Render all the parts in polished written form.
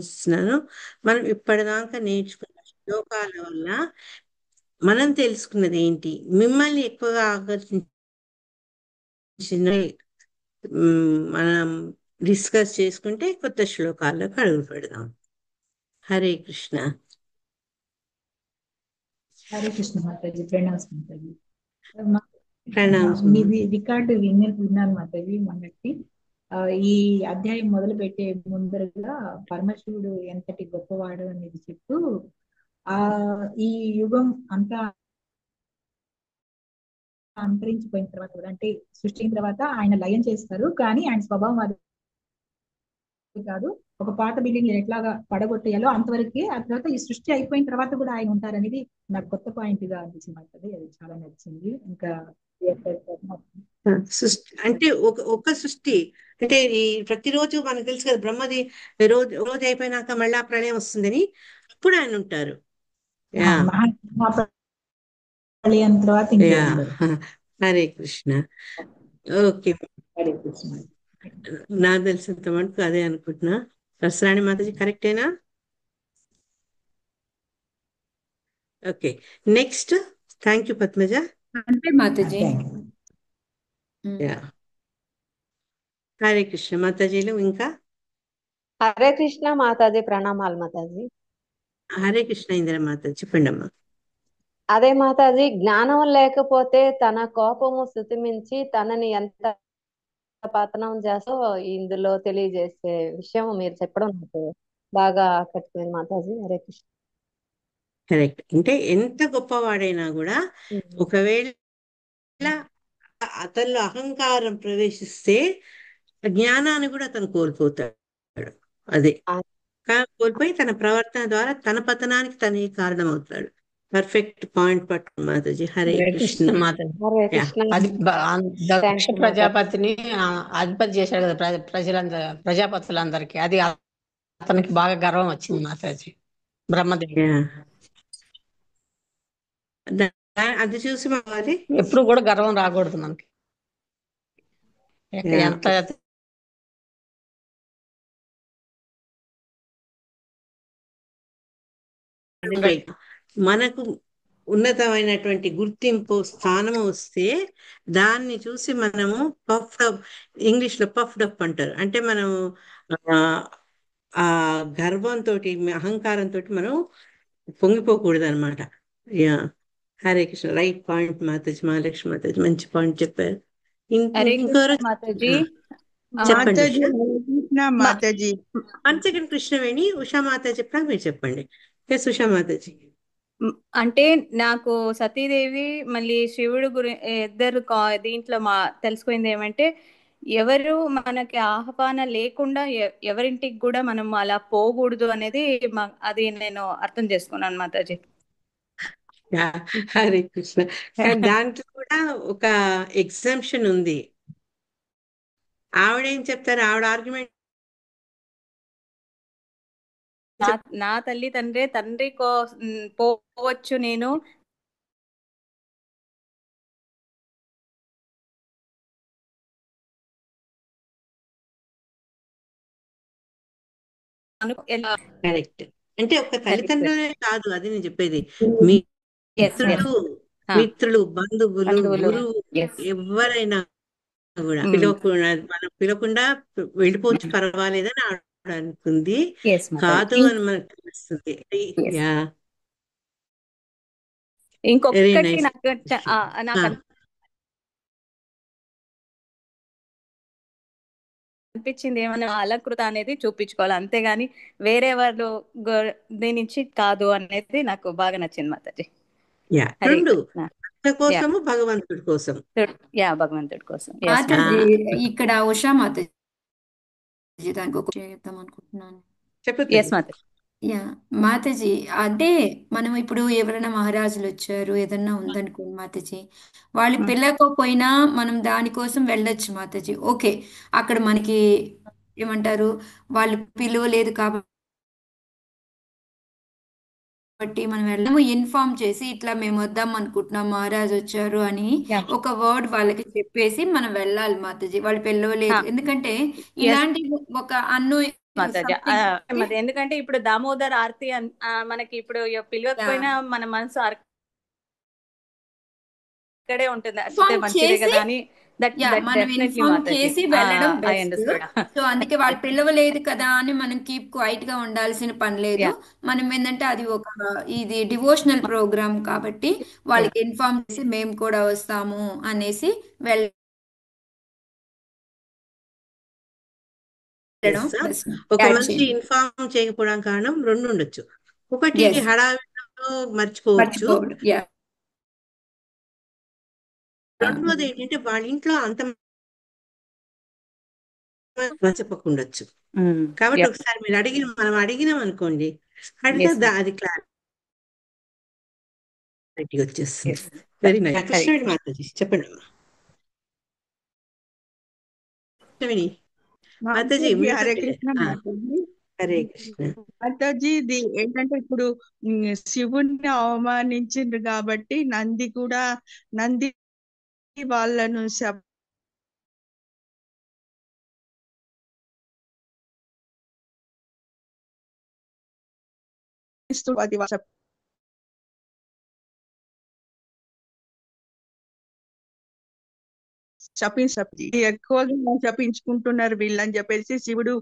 ఇస్తున్నాను. మనం ఇప్పటిదాకా నేర్చుకున్న శ్లోకాల వల్ల మనం తెలుసుకున్నది ఏంటి? మిమ్మల్ని ఎక్కువగా ఆకర్షించిన మనం డిస్కస్ చేసుకుంటే కొత్త శ్లోకాలకు అడుగు పెడదాం. హరే కృష్ణ. హరే కృష్ణ మాతాజీ, ప్రణామ్స్ మాతాజీ. ప్రణామ్స్. మీది రికార్డు విన్నాను మాతాజీ మొన్నటి. ఈ అధ్యాయం మొదలు పెట్టే ముందరగా పరమశివుడు ఎంతటి గొప్పవాడు అనేది చెప్తూ ఆ ఈ యుగం అంతా అంతరించిపోయిన తర్వాత కూడా, అంటే సృష్టి అయిన తర్వాత ఆయన లయం చేస్తారు, కానీ ఆయన స్వభావం అది కాదు. ఒక పాత బిల్డింగ్ ఎట్లాగా పడగొట్టేయాలో అంతవరకే, ఆ తర్వాత ఈ సృష్టి అయిపోయిన తర్వాత కూడా ఆయన ఉంటారనేది నాకు కొత్త పాయింట్ గా అనిపించింది. అది చాలా నచ్చింది. ఇంకా సృష్టి అంటే ఒక సృష్టి అంటే ఈ ప్రతిరోజు మనకు తెలుసు కదా, బ్రహ్మది రోజు అయిపోయినాక మళ్ళా ప్రళయం వస్తుందని, అప్పుడు ఆయన ఉంటారు. యా మహాప్రళయం తర్వాత ఇంకే యా ఉండదు. హరే కృష్ణ. ఓకే, హరే కృష్ణ. నాకు తెలిసినంత మటుకు అదే అనుకుంటున్నా. రసరాణి మాతాజీ కరెక్టేనా? Okay, next. Thank you Padmaja. అంతే మాతాజీ. యా హరే కృష్ణ మాతాజీలు. ఇంకా హరే కృష్ణ మాతాజీ, ప్రణామాలు మాతాజీ. హరే కృష్ణ ఇందిర మాతాజీ, చెప్పండి అమ్మా. అదే మాతాజీ, జ్ఞానం లేకపోతే తన కోపము శృతిమించి తనని ఎంత పతనం చేస్తో ఇందులో తెలియజేసే విషయం మీరు చెప్పడం నాకు బాగా ఆకట్టుకుంది మాతాజీ. హరే కృష్ణ. కరెక్ట్. అంటే ఎంత గొప్పవాడైనా కూడా ఒకవేళ అతనిలో అహంకారం ప్రవేశిస్తే జ్ఞానాన్ని కూడా అతను కోల్పోతాడు. అదే కోల్పోయి తన ప్రవర్తన ద్వారా తన పతనానికి తనే కారణమవుతాడు. పర్ఫెక్ట్ పాయింట్ పట్టు మాతాజీ. హరే కృష్ణ. హరే కృష్ణ. అది దక్ష ప్రజాపతిని అధిపతి చేశాడు కదా ప్రజాపతులందరికీ. అది అతనికి బాగా గర్వం వచ్చింది మాతాజీ, బ్రహ్మదేవుడు. అది చూసి మరి ఎప్పుడు కూడా గర్వం రాకూడదు మనకి. ఎంత మనకు ఉన్నతమైనటువంటి గుర్తింపు స్థానము వస్తే దాన్ని చూసి మనము పఫ్డ్ అప్, ఇంగ్లీష్ లో పఫ్డ్ అప్ అంటారు. అంటే మనము ఆ గర్వంతో, అహంకారంతో మనం పొంగిపోకూడదు అనమాట. Yeah Hare Krishna. Right point Mataji. Mahalakshmi Mataji మంచి పాయింట్ చెప్పారు. ఇంకోరు మాతాజీ. చెప్పండి. మాతాజీ. వన్ సెకండ్ కృష్ణవేణి, ఉషా మాతాజీ చెప్పినా మీరు చెప్పండి. ఎస్ ఉషా మాతాజీ. అంటే నాకు సతీదేవి మళ్ళీ శివుడు ఇద్దరు దీంట్లో తెలుసుకుంది ఏమంటే, ఎవరు మనకి ఆహ్వానం లేకుండా ఎవరింటికి కూడా మనం అలా పోకూడదు అనేది అది నేను అర్థం చేసుకున్నాను మాతాజీ. హరే కృష్ణ. దాంట్లో కూడా ఒక ఎగ్జామ్షన్ ఉంది. ఆవిడేం చెప్తారు, ఆవిడ ఆర్గ్యుమెంట్, నా తల్లి తండ్రి పోవచ్చు నేను, కరెక్ట్. అంటే ఒక తల్లిదండ్రులే కాదు అది నేను చెప్పేది, మిత్రులు, బంధువులు, గురువు, ఎవరైనా కూడా మనం పిలవకుండా వెళ్ళిపోవచ్చు, పర్వాలేదని ఆవిడ అనుకుంది. కాదు అని మనకు తెలుస్తుంది. యా ఇంకొకటి నాకు అనిపించింది ఏమన్నా అలంకృత అనేది చూపించుకోవాలి, అంతేగాని వేరే వాళ్ళు దీని నుంచి కాదు అనేది నాకు బాగా నచ్చింది మాతాజీ. రెండు కోసము, భగవంతుడి కోసం. భగవంతుడి కోసం. ఇక్కడ ఉషా మాతాజీ దానికి ఒక చేద్దాం అనుకుంటున్నాను. యా మాతాజీ, అంటే మనం ఇప్పుడు ఎవరైనా మహారాజులు వచ్చారు, ఏదన్నా ఉందనుకోండి మాతాజీ, వాళ్ళు పిలవకపోయినా మనం దానికోసం వెళ్ళొచ్చు మాతాజీ. ఓకే, అక్కడ మనకి ఏమంటారు, వాళ్ళు పిలువలేదు కాబట్టి మనం వెళ్ళము, ఇన్ఫార్మ్ చేసి ఇట్లా మేము వద్దాం అనుకుంటున్నాం, మహారాజు వచ్చారు అని ఒక వర్డ్ వాళ్ళకి చెప్పేసి మనం వెళ్ళాలి మాతాజీ. వాళ్ళు పిలవలేదు, ఎందుకంటే ఇలాంటి ఒక మాతాజీ సంథింగ్ మరి ఎందుకంటే ఇప్పుడు దామోదర్ ఆర్తి మనకి ఇప్పుడు పిలవకపోయినా మన మనసు అక్కడే ఉంటుంది, అట్లే ఇన్ఫార్మ్ మంచిదే చేసి కదా అని. దట్ మనం డెఫినెట్లీ ఇన్ఫార్మ్ మాతాజీ, చేసి వెళ్ళడం ఐ బెస్ట్. అండర్స్టూడ్. సో అందుకే వాళ్ళు పిలవలేదు కదా అని మనం కీప్ క్వైట్ గా ఉండాల్సిన పని లేదు. యా మనం ఏంటంటే అది ఇది డివోషనల్ ప్రోగ్రామ్ కాబట్టి యా వాళ్ళకి ఇన్ఫార్మ్ చేసి మేము కూడా వస్తాము అనేసి వెళ్ళడం తెలుసా? బెస్ట్. ఒక యాడ్ మనిషి చేయండి. ఇన్ఫార్మ్ చేయకపోవడం కారణం రెండు ఉండొచ్చు. ఒకటి ఎస్, హడావిడిలో మర్చిపోవచ్చు. మర్చిపోవడం. యా రెండోది ఏంటంటే వాళ్ళ ఇంట్లో అంత చెప్పకుండొచ్చు. కాబట్టి యా ఒకసారి మీరు మనం అడిగినాం అనుకోండి, అడిగితే ఎస్ అది క్లారిటీ వచ్చేస్తుంది. Yes very nice. Hari Krishnaveni Mataji చెప్పండి అమ్మా. కృష్ణవేణి మాతాజీ మాతాజీ మ్యూట్ హరే కృష్ణ మాతాజీ. హరే కృష్ణ. మాతాజీ ఇది ఏంటంటే ఇప్పుడు శివుణ్ణి అవమానించిండ్రు కాబట్టి నంది వాళ్ళను అది ఎక్కువగా శపించుకుంటున్నారు వీళ్ళని చెప్పేసి, శివుడు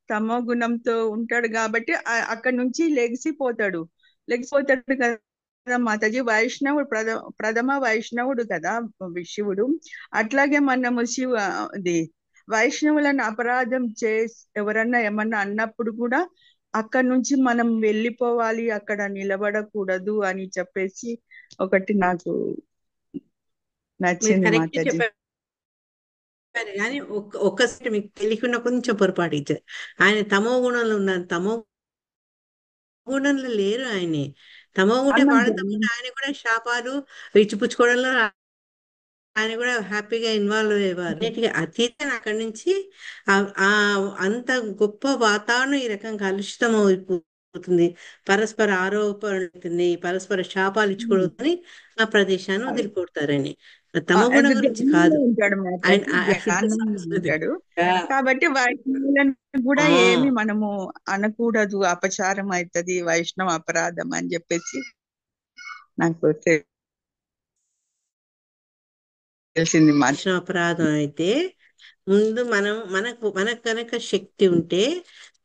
తమో గుణంతో ఉంటాడు కాబట్టి అక్కడి నుంచి లెగిసిపోతాడు కదా మాతాజీ. వైష్ణవుడు ప్రథమ వైష్ణవుడు కదా శివుడు. అట్లాగే మనము వైష్ణవులను అపరాధం ఎవరన్నా ఏమన్నా అన్నప్పుడు కూడా అక్కడి నుంచి మనం వెళ్ళిపోవాలి, అక్కడ నిలబడకూడదు అని చెప్పేసి ఒకటి నాకు నచ్చింది కరెక్ట్ మాతాజీ. చెప్పారు కానీ ఒక్కసారి మీకు తెలియకుండా కొంచెం పొరపాటు ఇచ్చారు. ఆయన తమో గుణంలో ఉన్నారు. తమో గుణంలో లేరు. తమో ఉంటే వాళ్ళతో పాటు ఆయన కూడా శాపాలు ఇచ్చిపుచ్చుకోవడంలో ఆయన కూడా హ్యాపీగా ఇన్వాల్వ్ అయ్యేవారు. అతీతం అక్కడి నుంచి అంత గొప్ప వాతావరణం ఈ రకంగా కలుషితం అయిపోతుంది, పరస్పర ఆరోపణ ఉంటుంది, పరస్పర శాపాలు ఇచ్చుకోవద్దని ఆ ప్రదేశాన్ని వదిలిపోతారని. తమ గుణం గురించి కాదు ఉంటాడు కాబట్టి వైష్ణవులను కూడా ఏమి మనము అనకూడదు, అపచారం అవుతుంది, వైష్ణవ అపరాధం అని చెప్పేసి నాకు తెలిసింది. వైష్ణవ అపరాధం అయితే ముందు మనకు కనుక శక్తి ఉంటే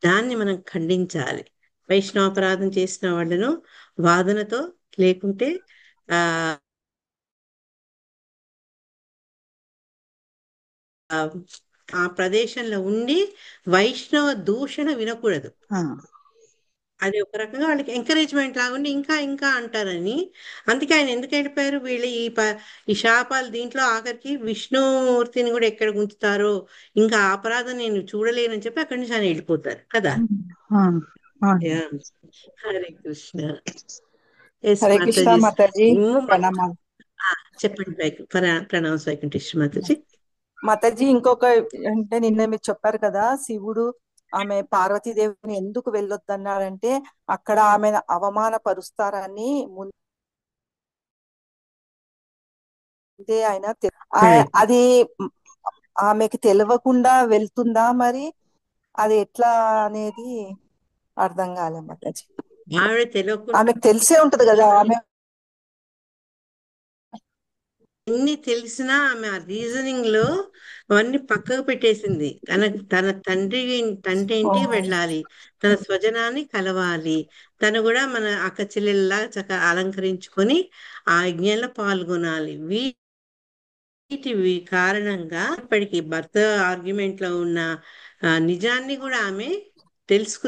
దాన్ని మనం ఖండించాలి. వైష్ణవాపరాధం చేసిన వాళ్ళను వాదనతో, లేకుంటే ఆ ఆ ప్రదేశంలో ఉండి వైష్ణవ దూషణ వినకూడదు. అది ఒక రకంగా వాళ్ళకి ఎంకరేజ్మెంట్ లాగుండి ఇంకా ఇంకా అంటారని. అందుకే ఆయన ఎందుకు వెళ్ళిపోయారు, వీళ్ళు ఈ శాపాలు దీంట్లో ఆఖరికి విష్ణుమూర్తిని కూడా ఎక్కడ ఉంచుతారో, ఇంకా అపరాధం నేను చూడలేనని చెప్పి అక్కడి నుంచి ఆయన వెళ్ళిపోతారు కదా. హరే కృష్ణ. హరే కృష్ణ మాతాజీ, ప్రణామాలు. చెప్పండి. ప్రణామం వైకుంఠేశ్వర మాతాజీ. మాతాజీ ఇంకొక అంటే నిన్న మీరు చెప్పారు కదా, శివుడు ఆమె పార్వతీదేవిని ఎందుకు వెళ్ళొద్దన్నారంటే అక్కడ ఆమెను అవమానపరుస్తారని ముందే ఆయన అది ఆమెకి తెలియకుండా వెళ్తుందా మరి, అది ఎట్లా అనేది అర్థం కాలే మాతాజీ. ఆమెకు తెలిసే ఉంటది కదా, ఆమె ఎన్ని తెలిసినా ఆమె ఆ రీజనింగ్ లో అవన్నీ పక్కకు పెట్టేసింది. తన తండ్రి ఇంటికి వెళ్ళాలి, తన స్వజనాన్ని కలవాలి, తను కూడా మన అక్క చెల్లెల్లా చక్కగా అలంకరించుకొని ఆ యజ్ఞంలో పాల్గొనాలి. వీటి కారణంగా ఇప్పటికి భర్త ఆర్గ్యుమెంట్ లో ఉన్న నిజాన్ని కూడా ఆమె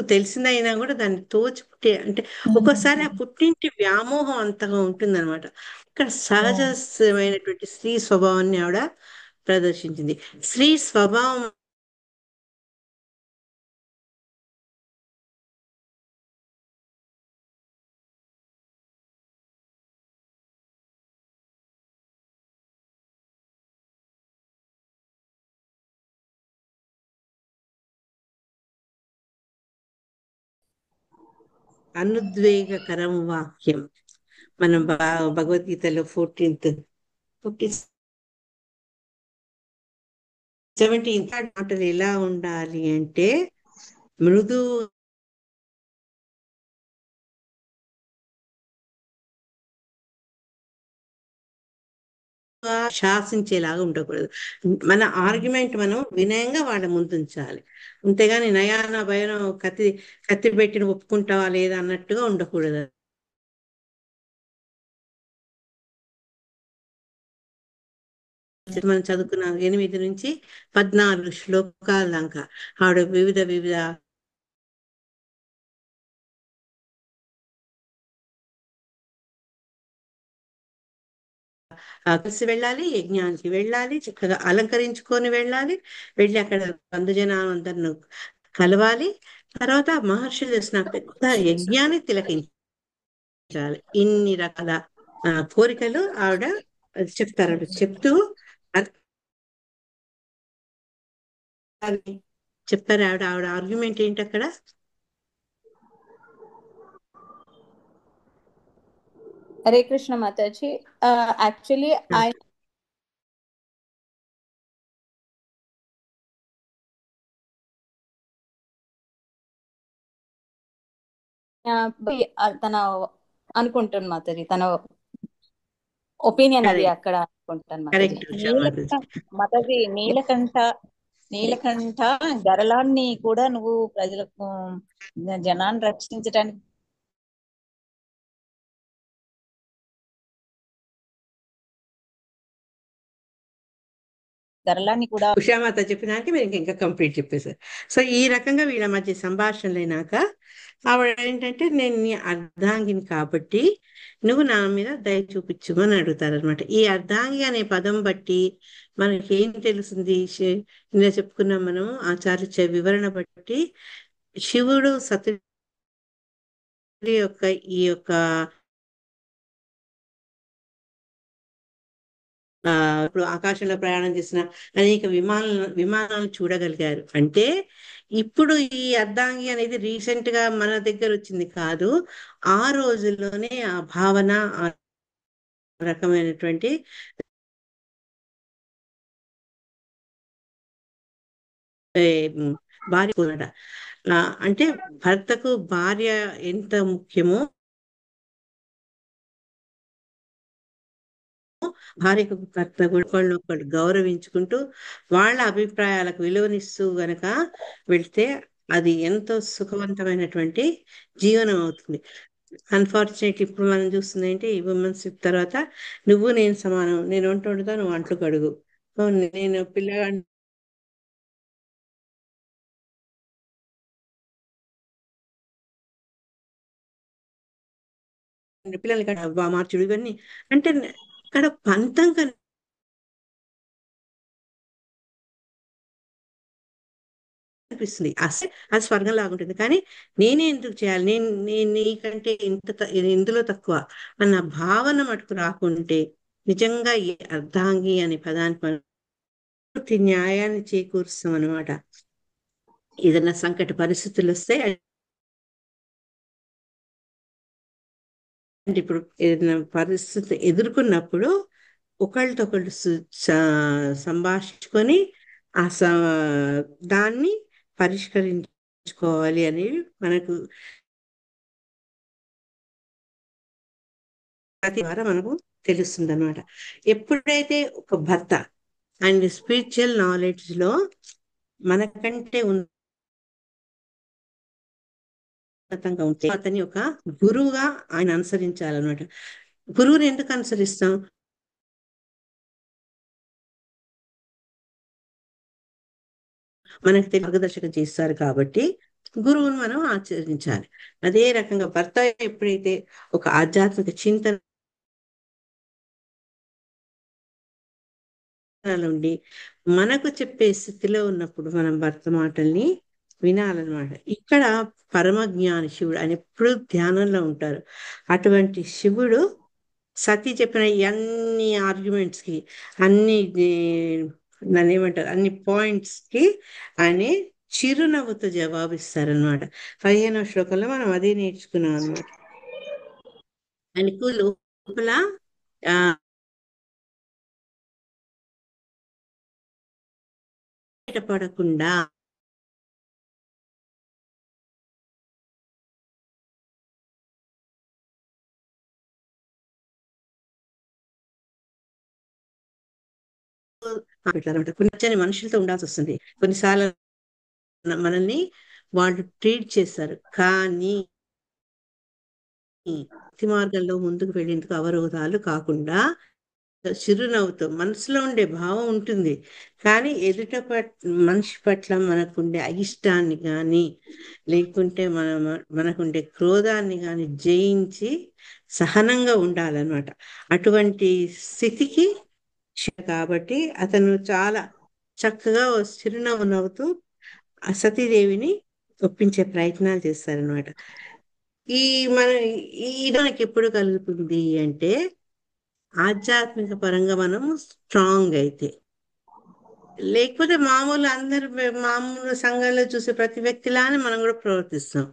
తెలిసిందైనా కూడా దాన్ని తోచిపుట్టే, అంటే ఒక్కోసారి ఆ పుట్టింటి వ్యామోహం అంతగా ఉంటుందన్నమాట. ఇక్కడ సహజమైనటువంటి స్త్రీ స్వభావాన్ని ఆవిడ ప్రదర్శించింది. స్త్రీ స్వభావం అనుద్వేగకరం వాక్యం. మనం భగవద్గీతలో 17th మాటలు ఎలా ఉండాలి అంటే, మృదు శాసించేలాగా ఉండకూడదు. మన ఆర్గ్యుమెంట్ మనం వినయంగా వాళ్ళ ముందు ఉంచాలి. అంతేగాని నయాన భయాన కత్తి పెట్టి నువ్వు ఒప్పుకుంటావా లేదా అన్నట్టుగా ఉండకూడదు. మనం చదువుకున్న 8 నుంచి 14 శ్లోకాల దాకా ఆవిడ వివిధ వివిధ కలిసి వెళ్ళాలి, యజ్ఞానికి వెళ్ళాలి, చక్కగా అలంకరించుకొని వెళ్ళాలి, వెళ్ళి అక్కడ బంధుజనం అందరిని కలవాలి. తర్వాత మహర్షులు చేసిన పెద్ద యజ్ఞాన్ని తిలకించాలి. ఇన్ని రకాల కోరికలు ఆవిడ చెప్తారు. చెప్తూ చెప్తారు ఆవిడ ఆర్గ్యుమెంట్ ఏంటి అక్కడ. హరే కృష్ణ మాతాజీ. యాక్చువల్లీ ఆయన తన అనుకుంటాను మాతాజీ, తన ఒపీనియన్ అది అక్కడ అనుకుంటాను మాతాజీ. మాతాజీ నీలకంఠ గరళాన్ని కూడా నువ్వు ప్రజలకు జనాన్ని రక్షించడానికి గరళాన్ని కూడా ఉషామాత చెప్పినాక మీరు ఇంకా కంప్లీట్ చెప్పేశారు. సో ఈ రకంగా వీళ్ళ మధ్య సంభాషణలు అయినాక ఆవిడ ఏంటంటే, నేను నీ అర్ధాంగిని కాబట్టి నువ్వు నా మీద దయ చూపించుమని అడుగుతారనమాట. ఈ అర్ధాంగి అనే పదం బట్టి మనకి ఏం తెలుస్తుంది, నిన్న చెప్పుకున్నాం మనం ఆచార్య వివరణ బట్టి శివుడు సతుడి యొక్క ఈ యొక్క ఇప్పుడు ఆకాశంలో ప్రయాణం చేసిన అనేక విమానాలను చూడగలిగారు. అంటే ఇప్పుడు ఈ అర్ధాంగి అనేది రీసెంట్ గా మన దగ్గర వచ్చింది కాదు, ఆ రోజుల్లోనే ఆ భావన, ఆ రకమైనటువంటి భార్య కూడా అంటే భర్తకు భార్య ఎంత ముఖ్యమో భార్యకు భర్త కూడా ఒకళ్ళు గౌరవించుకుంటూ వాళ్ళ అభిప్రాయాలకు విలువనిస్తూ గనక వెళ్తే అది ఎంతో సుఖవంతమైనటువంటి జీవనం అవుతుంది. అన్ఫార్చునేట్ ఇప్పుడు మనం చూస్తుంది ఏంటి, ఉమెన్షిప్ తర్వాత నువ్వు నేను సమానం, నేను వంట వండుతా నువ్వు అంట్లు కడుగు, నేను పిల్లగాడిని పిల్లలకి మార్చుడు, ఇవన్నీ అంటే ఇక్కడ పంతం అనిపిస్తుంది. అసలు అది స్వర్గం లాగుంటుంది. కానీ నేనే ఎందుకు చేయాలి, నేను నీకంటే ఇందులో తక్కువ అన్న భావన మటుకు రాకుంటే నిజంగా ఈ అర్ధాంగి అనే పదానికి పూర్తి న్యాయాన్ని చేకూరుస్తాం అనమాట. ఏదైనా సంకట పరిస్థితులు వస్తే అంటే ఇప్పుడు ఏదైనా పరిస్థితి ఎదుర్కొన్నప్పుడు ఒకళ్ళతో ఒకళ్ళు సంభాషించుకొని ఆ దాన్ని పరిష్కరించుకోవాలి అనేది మనకు ప్రతి ద్వారా మనకు తెలుస్తుంది అనమాట. ఎప్పుడైతే ఒక భర్త అండ్ స్పిరిచువల్ నాలెడ్జ్ లో మనకంటే ఉన్నతంగా ఉంటే అతని ఒక గురువుగా ఆయన అనుసరించాలన్నమాట. గురువుని ఎందుకు అనుసరిస్తాం, మనకి మార్గదర్శకం చేస్తారు కాబట్టి గురువును మనం ఆచరించాలి. అదే రకంగా భర్త ఎప్పుడైతే ఒక ఆధ్యాత్మిక చింతన ఉండి మనకు చెప్పే స్థితిలో ఉన్నప్పుడు మనం భర్త మాటల్ని వినాలన్నమాట. ఇక్కడ పరమజ్ఞాని శివుడు ఆయన ఎప్పుడు ధ్యానంలో ఉంటారు. అటువంటి శివుడు సతీ చెప్పిన అన్ని ఆర్గ్యుమెంట్స్ కి, అన్ని నన్ను ఏమంటారు, అన్ని పాయింట్స్ కి ఆయన చిరునవ్వుతో జవాబిస్తారనమాట. 15వ శ్లోకంలో మనం అదే నేర్చుకున్నాం అనమాట. ఆయనకు లోపల బయటపడకుండా పెట్టారనమాట. కొన్ని నచ్చని మనుషులతో ఉండాల్సి వస్తుంది. కొన్నిసార్లు మనల్ని వాళ్ళు ట్రీట్ చేస్తారు, కానీ భక్తి మార్గంలో ముందుకు వెళ్ళేందుకు అవరోధాలు కాకుండా చిరునవ్వుతో మనసులో ఉండే భావం ఉంటుంది, కానీ మనిషి పట్ల మనకుండే అయిష్టాన్ని కానీ లేకుంటే మనకుండే క్రోధాన్ని కానీ జయించి సహనంగా ఉండాలన్నమాట. అటువంటి స్థితికి కాబట్టి అతను చాలా చక్కగా ఓ చిరునవ్వు నవ్వుతూ ఆ సతీదేవిని ఒప్పించే ప్రయత్నాలు చేస్తారనమాట. ఈ మన ఈ ఇది మనకి ఎప్పుడు కలుగుతుంది అంటే ఆధ్యాత్మిక పరంగా మనం స్ట్రాంగ్ అయితే. లేకపోతే మామూలు సంఘంలో చూసే ప్రతి వ్యక్తిలానే మనం కూడా ప్రవర్తిస్తాం.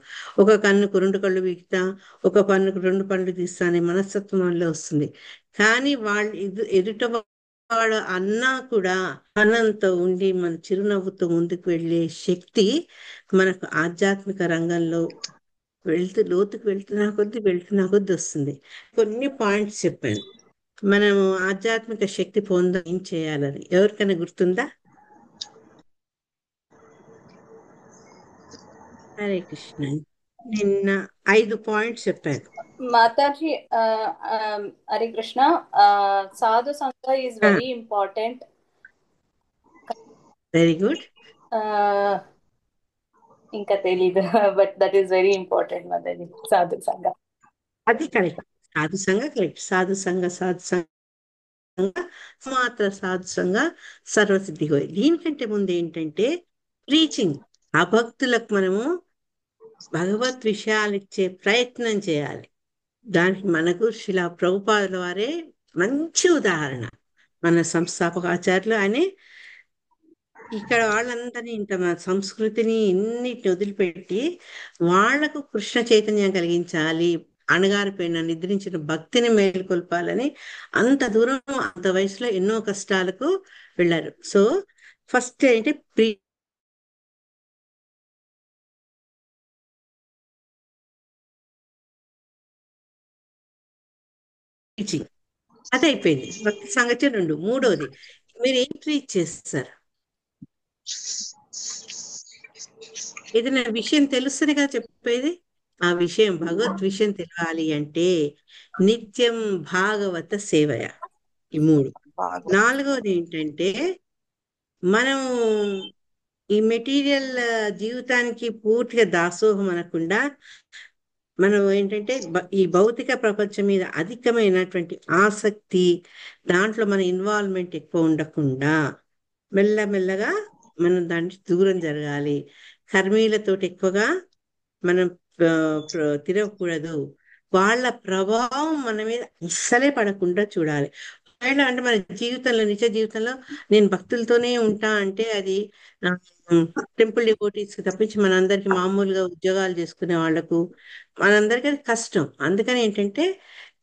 ఒక కన్నుకు 2 కళ్ళు వీక్తా, ఒక పన్నుకు 2 పళ్ళు తీస్తా అనే మనస్తత్వం వల్ల వస్తుంది. కానీ వాళ్ళు ఎదుట వాడు అన్నా కూడా అనంతో ఉండి మన చిరునవ్వుతో ముందుకు వెళ్ళే శక్తి మనకు ఆధ్యాత్మిక రంగంలో లోతుకు వెళ్తున్నా కొద్ది వస్తుంది. కొన్ని పాయింట్స్ చెప్పాను. మనము ఆధ్యాత్మిక శక్తి ఏం చేయాలని ఎవరికైనా గుర్తుందా? హరే కృష్ణ. నిన్న 5 పాయింట్స్ చెప్పాను. మాతాజీ, హరే కృష్ణ. సాధు సంఘ is very important. Very good. ఇంకా తెలీదు, but that is very important Mataji. సాధు సంఘ అది కరెక్ట్. సాధు సంఘ కరెక్ట్. సాధు సంఘ మాత్ర సాధు సంఘ సర్వసిద్ధి హోయ్. దీనికంటే ముందు ఏంటంటే ప్రీచింగ్. ఆ భక్తులకు మనము భగవత్ విషయాలు ఇచ్చే ప్రయత్నం చేయాలి. దానికి మనకు శిలా ప్రభుపాదుల వారే మంచి ఉదాహరణ. మన సంస్థాపక ఆచార్యులు ఆయనే ఇక్కడ వాళ్ళందరినీ ఇంత మన సంస్కృతిని ఇన్నిటిని వదిలిపెట్టి వాళ్లకు కృష్ణ చైతన్యం కలిగించాలి, అణగారిపోయిన నిద్రించిన భక్తిని మేలుకొల్పాలని అంత దూరం అంత వయసులో ఎన్నో కష్టాలకు వెళ్ళారు. సో ఫస్ట్ ఏంటి ప్రీచింగ్. అది అయిపోయింది. భక్తి సంగతి 2. మూడోది మీరు ఏం ట్రీట్ చేస్తారు? ఏదైనా విషయం తెలుస్తుంది కదా చెప్పేది. ఆ విషయం భగవత్ విషయం తెలియాలి అంటే నిత్యం భాగవత సేవయ. ఈ 3. నాలుగోది ఏంటంటే మనం ఈ మెటీరియల్ జీవితానికి పూర్తిగా దాసోహం అనకుండా మనం ఏంటంటే ఈ భౌతిక ప్రపంచం మీద అధికమైనటువంటి ఆసక్తి, దాంట్లో మన ఇన్వాల్వ్మెంట్ ఎక్కువ ఉండకుండా మెల్లమెల్లగా మనం దాన్ని దూరం జరగాలి. కర్మీలతోటి ఎక్కువగా మనం తిరగకూడదు. వాళ్ళ ప్రభావం మన మీద అస్సలే పడకుండా చూడాలి. అంటే మన జీవితంలో నిజ జీవితంలో నేను భక్తులతోనే ఉంటా అంటే అది టెంపుల్ డివోటీస్ తప్పించి మనందరికి మామూలుగా ఉద్యోగాలు చేసుకునే వాళ్లకు మనందరికీ అది కష్టం. అందుకని ఏంటంటే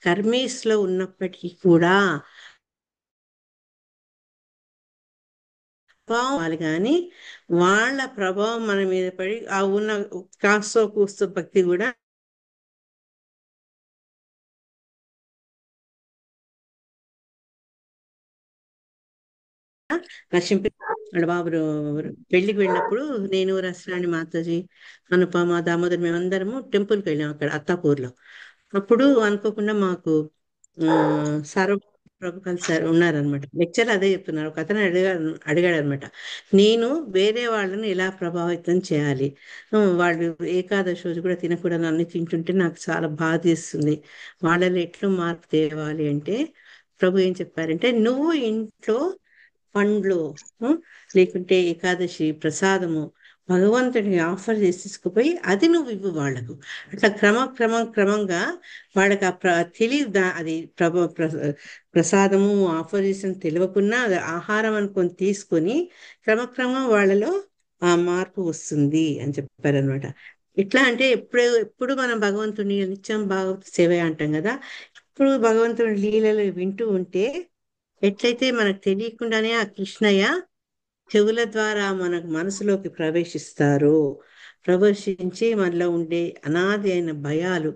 కర్మీస్ లో ఉన్నప్పటికీ కూడా ప్రభావం కానీ వాళ్ళ ప్రభావం మన మీద పడి ఆ ఉన్న కాస్తో కూస్తో భక్తి కూడా నశింపి. బాబు పెళ్లికి వెళ్ళినప్పుడు నేను రసరాణి మాతాజీ అనుపమ దామోదర్ మేమందరము టెంపుల్కి వెళ్ళాం అక్కడ అత్తాపూర్లో. అప్పుడు అనుకోకుండా మాకు సర్వ ప్రభు కలిసారు ఉన్నారనమాట. లెక్చర్ అదే చెప్తున్నారు. ఒక అతను అడిగాడు అనమాట, నేను వేరే వాళ్ళని ఎలా ప్రభావితం చేయాలి, వాళ్ళు ఏకాదశి రోజు కూడా తినకూడదు అన్ని తింటుంటే నాకు చాలా బాధ చేస్తుంది, వాళ్ళని ఎట్లా మార్పు తేవాలి అంటే ప్రభు ఏం చెప్పారంటే నువ్వు ఇంట్లో పండ్లు లేకుంటే ఏకాదశి ప్రసాదము భగవంతుడిని ఆఫర్ చేసి తీసుకుపోయి అది నువ్వు ఇవ్వు వాళ్ళకు. అట్లా క్రమంగా వాళ్ళకి తెలియదు అది ప్రసాదము ఆఫర్ చేసిన తెలియకున్నా అది ఆహారం అనుకొని తీసుకొని క్రమక్రమం వాళ్ళలో ఆ మార్పు వస్తుంది అని చెప్పారనమాట. ఎట్లా అంటే ఎప్పుడు మనం భగవంతుని నిత్యం భాగవత సేవ అంటాం కదా, ఇప్పుడు భగవంతుని లీలలు వింటూ ఉంటే ఎట్లయితే మనకు తెలియకుండానే ఆ కృష్ణయ్య చెవుల ద్వారా మనకు మనసులోకి ప్రవేశించి మనలో ఉండే అనాది అయిన భయాలు,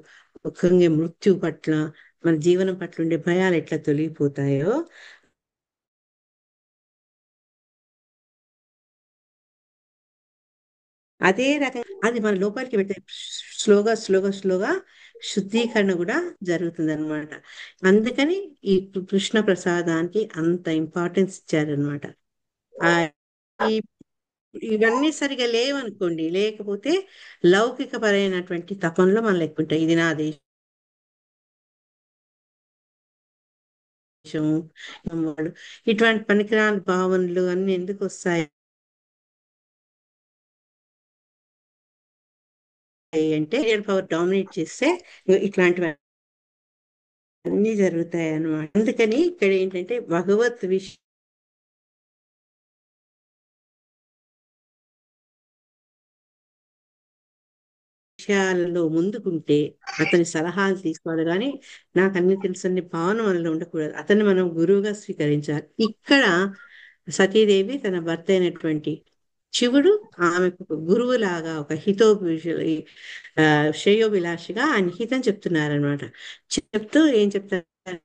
ముఖ్యంగా మృత్యు పట్ల మన జీవనం పట్ల ఉండే భయాలు ఎట్లా తొలగిపోతాయో అదే రకంగా అది మన లోపలికి వెళ్తే స్లోగా స్లోగా స్లోగా శుద్ధీకరణ కూడా జరుగుతుంది అనమాట. అందుకని ఈ కృష్ణ ప్రసాదానికి అంత ఇంపార్టెన్స్ ఇచ్చారనమాట. ఆ ఈ ఇవన్నీ సరిగా లేవనుకోండి, లేకపోతే లౌకిక పరైనటువంటి తపంలో మనం లెక్కుంటాం. ఇది నా దేశం, వాళ్ళు ఇటువంటి పనికిరాని భావనలు అన్ని ఎందుకు వస్తాయి అంటే పవర్ డామినేట్ చేస్తే ఇట్లాంటివి అన్ని జరుగుతాయి అన్నమాట. అందుకని ఇక్కడ ఏంటంటే భగవత్ విషయాలలో ముందుకుంటే అతని సలహాలు తీసుకోవాలి, కానీ నాకు అన్ని తెలుసని భావన మనలో ఉండకూడదు. అతన్ని మనం గురువుగా స్వీకరించాలి. ఇక్కడ సతీదేవి తన భర్త అయినటువంటి శివుడు ఆమెకు ఒక గురువులాగా, ఒక శ్రేయోభిలాషిగా ఆయన హితం చెప్తున్నారనమాట. చెప్తూ ఏం చెప్తారంటే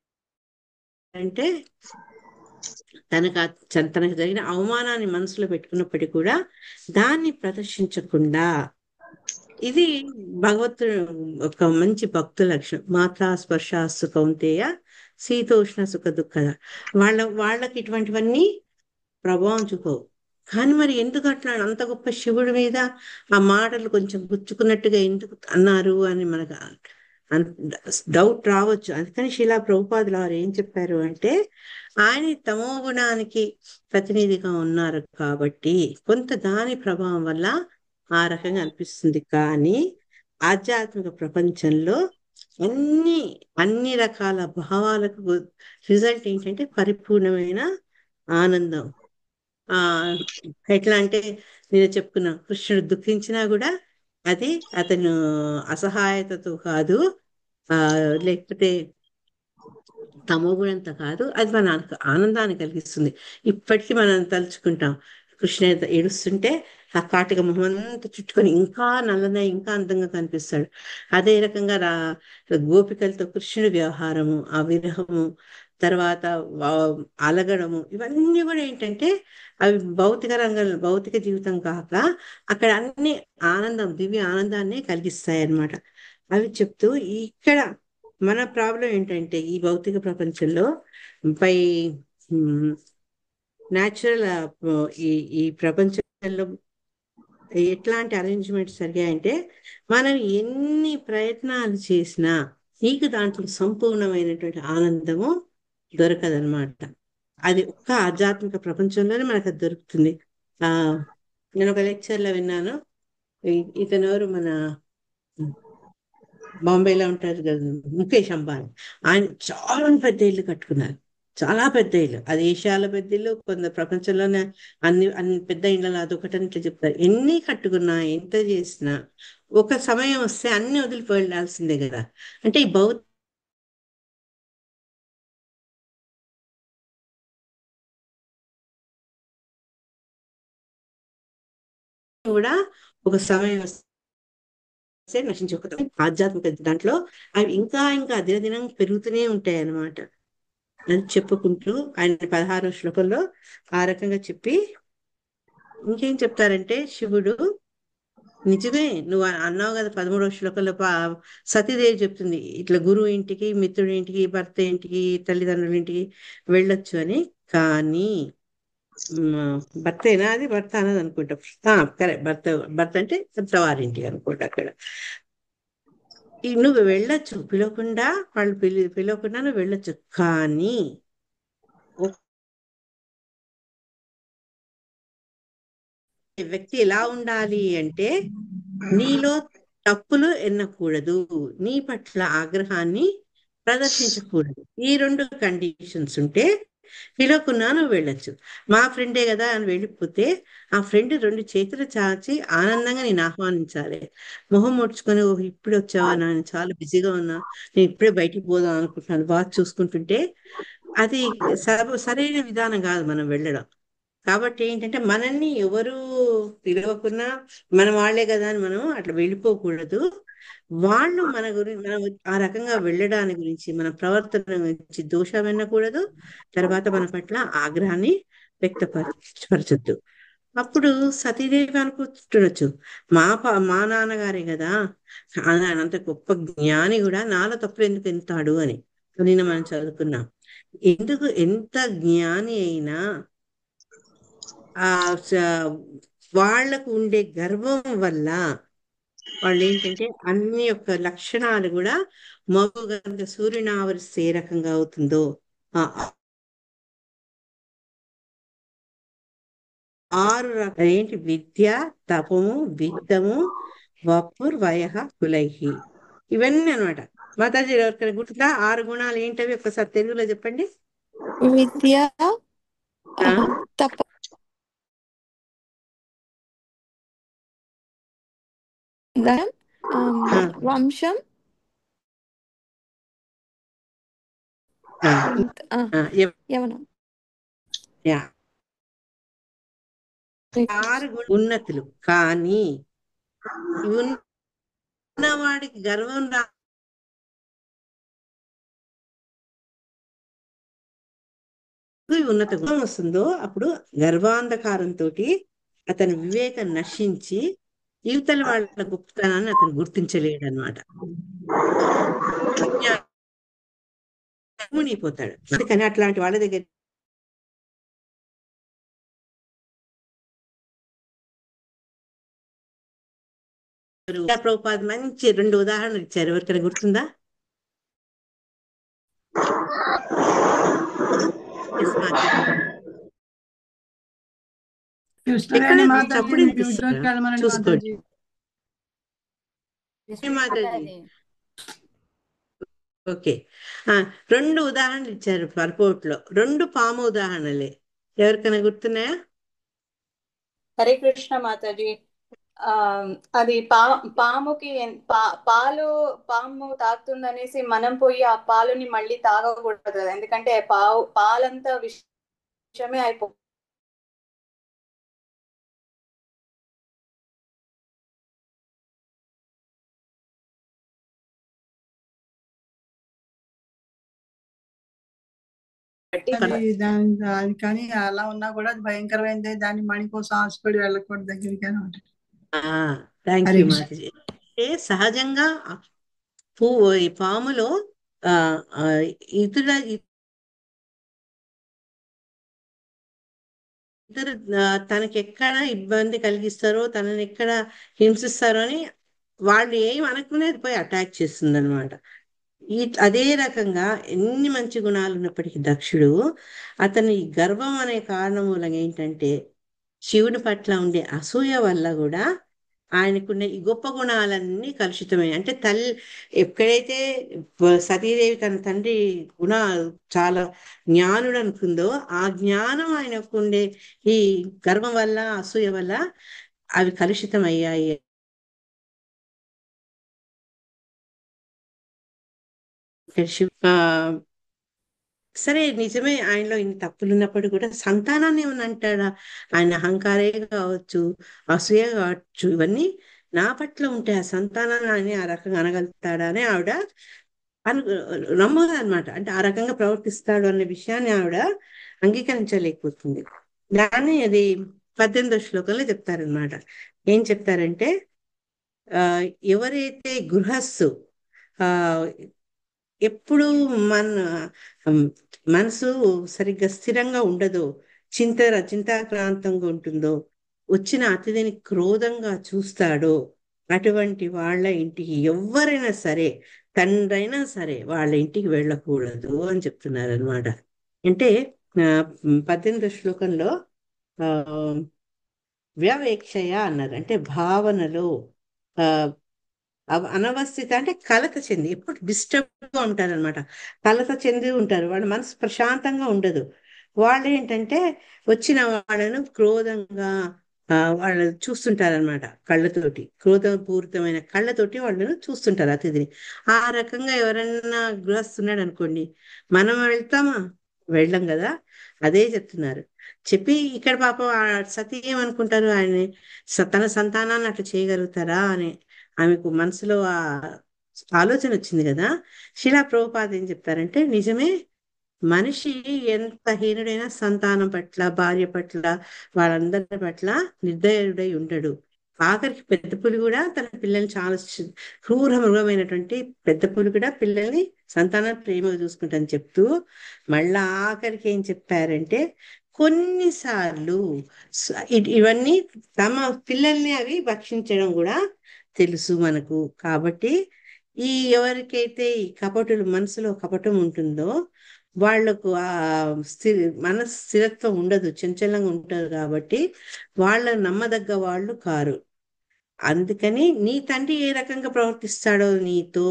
తనకు జరిగిన అవమానాన్ని మనసులో పెట్టుకున్నప్పటికీ కూడా దాన్ని ప్రదర్శించకుండా, ఇది భగవంతుడు ఒక మంచి భక్తు లక్షణం. మాతా స్పర్శాస్తు కౌంతేయ శీతోష్ణ సుఖ దుఃఖద. వాళ్ళకి ఇటువంటివన్నీ ప్రభావం చూపవు. కానీ మరి ఎందుకు అట్లా అంత గొప్ప శివుడి మీద ఆ మాటలు కొంచెం గుచ్చుకున్నట్టుగా ఎందుకు అన్నారు అని మనకు డౌట్ రావచ్చు. అందుకని శిలా ప్రభుపాదులు వారు ఏం చెప్పారు అంటే, ఆయన తమో గుణానికి ప్రతినిధిగా ఉన్నారు కాబట్టి కొంత దాని ప్రభావం వల్ల ఆ రకంగా అనిపిస్తుంది. కానీ ఆధ్యాత్మిక ప్రపంచంలో అన్ని రకాల భావాలకు రిజల్ట్ ఏంటంటే పరిపూర్ణమైన ఆనందం. ఎట్లా అంటే నేను చెప్పుకున్నా, కృష్ణుడు దుఃఖించినా కూడా అది అతను అసహాయతతో కాదు, లేకపోతే తమోగుణంతో కాదు, అది మన ఆనందాన్ని కలిగిస్తుంది. ఇప్పటికీ మనం తలుచుకుంటాం, కృష్ణ ఏడుస్తుంటే ఆ కాటిక మొహం అంతా చుట్టుకొని ఇంకా నల్లనే ఇంకా అందంగా కనిపిస్తాడు. అదే రకంగా గోపికలతో కృష్ణుడి వ్యవహారము, ఆ విరహము, తర్వాత అలగడము, ఇవన్నీ కూడా ఏంటంటే అవి భౌతిక జీవితం కాక అక్కడ అన్ని ఆనందం, దివ్య ఆనందాన్ని కలిగిస్తాయి అన్నమాట. అవి చెప్తూ ఇక్కడ మన ప్రాబ్లం ఏంటంటే ఈ భౌతిక ప్రపంచంలో పై న్యాచురల్ ఈ ప్రపంచంలో ఎట్లాంటి అరేంజ్మెంట్స్ జరిగాయంటే, మనం ఎన్ని ప్రయత్నాలు చేసినా నీకు దాంట్లో సంపూర్ణమైనటువంటి ఆనందము దొరకదనమాట. అది ఒక్క ఆధ్యాత్మిక ప్రపంచంలోనే మనకు అది దొరుకుతుంది. నేను ఒక లెక్చర్లో విన్నాను, ఇతను ఎవరు మన బాంబేలో ఉంటారు కదా ముఖేష్ అంబానీ. ఆయన చాలా పెద్ద ఇల్లు కట్టుకున్నారు, చాలా పెద్ద ఇల్లు. అది ఏషియాలో పెద్ద ఇల్లు, కొంత ప్రపంచంలోనే అన్ని పెద్ద ఇళ్ళలో అదొకటని ఇట్లా చెప్తారు. ఎన్ని కట్టుకున్నా ఎంత చేసినా ఒక సమయం వస్తే అన్ని వదిలిపోయి వెళ్ళాల్సిందే కదా. అంటే ఈ కూడా ఒక సమయం వస్తే నశించిపోతాం. ఆధ్యాత్మిక దాంట్లో అవి ఇంకా ఇంకా దినదినం పెరుగుతూనే ఉంటాయి అన్నమాట. అని చెప్పుకుంటూ ఆయన 16వ శ్లోకంలో ఆ రకంగా చెప్పి ఇంకేం చెప్తారంటే, శివుడు నిజమే నువ్వు అన్నావు కదా 13వ శ్లోకంలో సతీదేవి చెప్తుంది, ఇట్లా గురువు ఇంటికి, మిత్రుడి ఇంటికి, భర్త ఇంటికి, తల్లిదండ్రుల ఇంటికి వెళ్ళొచ్చు అని. కానీ భర్తేనా, అది భర్త అన్నది అనుకుంటా, కరెక్ట్, భర్త అంటే వారింటికి అనుకుంటా. అక్కడ నువ్వు వెళ్ళొచ్చు, పిలవకుండా, వాళ్ళు పిలవకుండా నువ్వు వెళ్ళొచ్చు. కానీ వ్యక్తి ఎలా ఉండాలి అంటే, నీలో తప్పులు ఎన్నకూడదు, నీ పట్ల ఆగ్రహాన్ని ప్రదర్శించకూడదు. ఈ 2 కండిషన్స్ ఉంటే పిలవకున్నా నువ్వు వెళ్ళొచ్చు. మా ఫ్రెండే కదా అని వెళ్ళిపోతే ఆ ఫ్రెండ్ 2 చేతులు చాచి ఆనందంగా నేను ఆహ్వానించాలి. మొహం ముడుచుకొని, ఓహ్ ఇప్పుడు వచ్చావా, నేను చాలా బిజీగా ఉన్నా, నేను ఇప్పుడే బయటికి పోదాం అనుకుంటున్నాను, బాగా చూసుకుంటుంటే అది సరైన విధానం కాదు మనం వెళ్ళడం. కాబట్టి ఏంటంటే మనల్ని ఎవరు పిలవకున్నా మన వాళ్ళే కదా అని మనం అట్లా వెళ్ళిపోకూడదు. వాళ్ళు మన గురించి, మనం ఆ రకంగా వెళ్ళడాని గురించి, మన ప్రవర్తన గురించి దోషం వినకూడదు. తర్వాత మన పట్ల ఆగ్రహాన్ని వ్యక్తపరచొద్దు. అప్పుడు సతీదేవి అనుకుంటుండొచ్చు, మా నాన్నగారే కదా, ఆయన అంత గొప్ప జ్ఞాని కూడా నాలో తప్పులు ఎందుకు ఎంతాడు అని. నిన్న మనం చదువుకున్నాం. ఎందుకు ఎంత జ్ఞాని అయినా ఆ స- వాళ్లకు ఉండే గర్వం వల్ల వాళ్ళు ఏంటంటే అన్ని యొక్క లక్షణాలు కూడా మగ గనుక సూర్యుని ఆవరిస్తే ఏ రకంగా అవుతుందో ఆ ఏంటి విద్య, తపము, విత్తము, వపుర్ వయః కులైహి, ఇవన్నీ అనమాట. మాతాజీ ఎవరికైనా గుర్తుందా? 6 గుణాలు ఏంటవి ఒకసారి తెలుగులో చెప్పండి. విద్య, ఆ, తప, ధనం, ఆ, వంశం, ఆ, ఆ, ఆ, యవనం. యా. 6 ఉన్నతులు. కానీ ఇవి ఉన్నవాడికి గర్వం ఉన్నత గుణం వస్తుందో అప్పుడు గర్వాంధకారంతో అతని వివేకం నశించి యువతల వాళ్ళ గొప్పతనాన్ని అతను గుర్తించలేడనమాట. మునిగిపోతాడు. అందుకని అట్లాంటి వాళ్ళ దగ్గర ప్రభుపాద మంచి 2 ఉదాహరణలు ఇచ్చారు. ఎవరికైనా గుర్తుందా? ఎస్ మాతాజీ. ఎక్కడ కృష్ణవేణి మాతాజీ చప్పుడు మీకు వినిపిస్తుందా? ఉద్యోగ వెళ్ళమని చూసుకోండి. మాతాజీ. మాతాజీ ఓకే. 2 ఉదాహరణలు ఇచ్చారు పర్పోర్ట్లో. 2 పాము ఉదాహరణలే. ఎవరికైనా గుర్తున్నాయా? హరే కృష్ణ మాతాజీ. ఆ అది పాముకి పాము తాగుతుందనేసి మనం పోయి ఆ పాలుని మళ్ళీ తాగకూడదు కదా, ఎందుకంటే పాలంతా విషమే అయిపోతుంది. అది కానీ అలా ఉన్నా కూడా అది భయంకరమైనదే. దాన్ని మణి కోసం ఆశపడి వెళ్ళకూడదు దగ్గరికి అని ఉంటుంది. Thank Hare you Krishna. మాతాజీ. అంటే సహజంగా ఈ పాములో ఆ ఆ, ఇతర ఇతర తనకి ఎక్కడ ఇబ్బంది కలిగిస్తారో, తనని ఎక్కడ హింసిస్తారో అని వాళ్ళు ఏం అనుకునేది పోయి అటాక్ చేస్తుంది అనమాట. అదే రకంగా ఎన్ని మంచి గుణాలు ఉన్నప్పటికీ దక్షుడు అతని ఈ గర్వం అనే కారణం మూలంగా ఏంటంటే శివుని పట్ల ఉండే అసూయ వల్ల కూడా ఆయనకున్న ఈ గొప్ప గుణాలన్నీ కలుషితమై, అంటే ఎక్కడైతే సతీదేవి తన తండ్రి గుణ చాలా జ్ఞానుడు అనుకుందో ఆ జ్ఞానం ఆయనకు ఉండే ఈ గర్వం వల్ల అసూయ వల్ల అవి కలుషితం అయ్యాయి. సరే, నిజమే, ఆయనలో ఇన్ని తప్పులు ఉన్నప్పుడు కూడా సంతానాన్ని ఏమని అంటాడా? ఆయన అహంకారే కావచ్చు, అసూయ కావచ్చు, ఇవన్నీ నా పట్ల ఉంటే ఆ సంతానాన్ని ఆయన ఆ రకంగా అనగలుగుతాడా అని ఆవిడ అను నమ్మదు అనమాట. అంటే ఆ రకంగా ప్రవర్తిస్తాడు అనే విషయాన్ని ఆవిడ అంగీకరించలేకపోతుంది. దాన్ని అది 18వ శ్లోకంలో చెప్తారనమాట. ఏం చెప్తారంటే ఆ ఎవరైతే గృహస్థు ఆ ఎప్పుడు మన ఉమ్, మనసు సరిగ్గా స్థిరంగా ఉండదో, చింతాక్రాంతంగా ఉంటుందో, వచ్చిన అతిథిని క్రోధంగా చూస్తాడో అటువంటి వాళ్ళ ఇంటికి ఎవరైనా సరే, తండ్రైనా సరే వాళ్ళ ఇంటికి వెళ్ళకూడదు అని చెప్తున్నారు అనమాట. అంటే ఆ, 18వ శ్లోకంలో ఆ వ్యవేక్షయ అన్నారు. అంటే భావనలో ఆ అనవస్థిత అంటే కలత చెంది ఎప్పుడు డిస్టర్బ్ గా ఉంటారు అనమాట. కలత చెంది ఉంటారు, వాళ్ళ మనసు ప్రశాంతంగా ఉండదు. వాళ్ళు ఏంటంటే వచ్చిన వాళ్ళను క్రోధంగా వాళ్ళు చూస్తుంటారనమాట. కళ్ళతోటి, క్రోధపూరితమైన కళ్ళతోటి వాళ్ళను చూస్తుంటారు అతిథిని. ఆ రకంగా ఎవరన్నా గృహస్తున్నాడు అనుకోండి, మనం వెళ్తామా? వెళ్ళం కదా. అదే చెప్తున్నారు. చెప్పి ఇక్కడ పాపం ఆ సతీ ఏమనుకుంటారు, ఆయన తన సంతానాన్ని అట్లా చేయగలుగుతారా అని ఆమెకు మనసులో ఆ ఆలోచన వచ్చింది కదా. శిలా ప్రభుపాద ఏం చెప్తారంటే నిజమే, మనిషి ఎంత హీనుడైనా సంతానం పట్ల, భార్య పట్ల, వాళ్ళందరి పట్ల నిర్దయుడై ఉండడు. ఆఖరికి పెద్ద పులి కూడా తన పిల్లల్ని చాలా క్రూర మృగమైనటువంటి పెద్ద పులి కూడా పిల్లల్ని సంతానం ప్రేమగా చూసుకుంటానని చెప్తూ మళ్ళా ఆఖరికి ఏం చెప్పారంటే, కొన్నిసార్లు ఇవన్నీ తమ పిల్లల్ని అవి భక్షించడం కూడా తెలుసు మనకు. కాబట్టి ఈ ఎవరికైతే ఈ కపటులు మనసులో కపటం ఉంటుందో వాళ్లకు ఆ మనసు స్థిరత్వం ఉండదు, చంచలంగా ఉంటారు. కాబట్టి వాళ్ళ నమ్మదగ్గ వాళ్ళు కారు. అందుకని నీ తండ్రి ఏ రకంగా ప్రవర్తిస్తాడో నీతో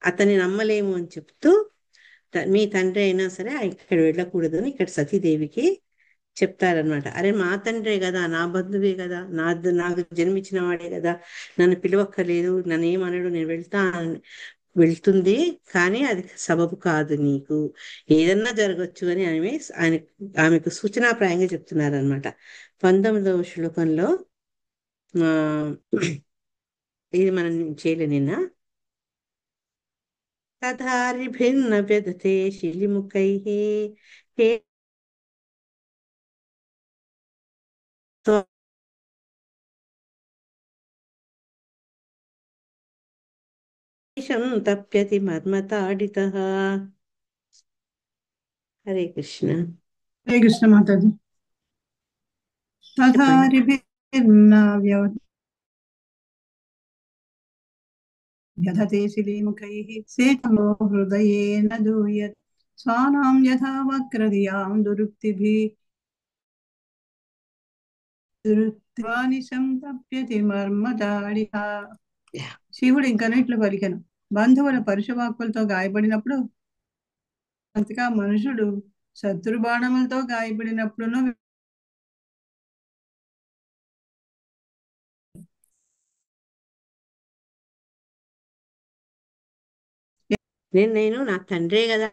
అతన్ని నమ్మలేము అని చెప్తూ, మీ తండ్రి అయినా సరే ఇక్కడ వెళ్ళకూడదు అని ఇక్కడ సతీదేవికి చెప్తారనమాట. అరే మా తండ్రే కదా, నా బంధువే కదా, నాకు జన్మించిన వాడే కదా, నన్ను పిలవక్కర్లేదు, నన్ను ఏమనడు, నేను వెళ్తుంది, కానీ అది సబబు కాదు, నీకు ఏదన్నా జరగచ్చు అని ఆమెకు సూచనాప్రాయంగా చెప్తున్నారనమాట. 19వ శ్లోకంలో ఇది మనం చేయలే నిన్న. తథారి భిన్న వ్యదతే శిలిముఖై తప్యతి మర్మతాడిత. హరే కృష్ణ. హరే కృష్ణ మాతాజీ. తథారి భిన్న వ్యధతే శిలీముఖైః సేతమో హృదయేన దూయత్ స్వానాం యథా వక్రధియాం దురుక్తివానిశం తప్యతి మర్మదాడిత. శివుడు ఇంకను ఇట్లు పలికెను, బంధువుల పరుషవాక్కులతో గాయపడినప్పుడు, అంతగా మనుషుడు శత్రుబాణములతో గాయపడినప్పుడును నేను నా తండ్రే కదా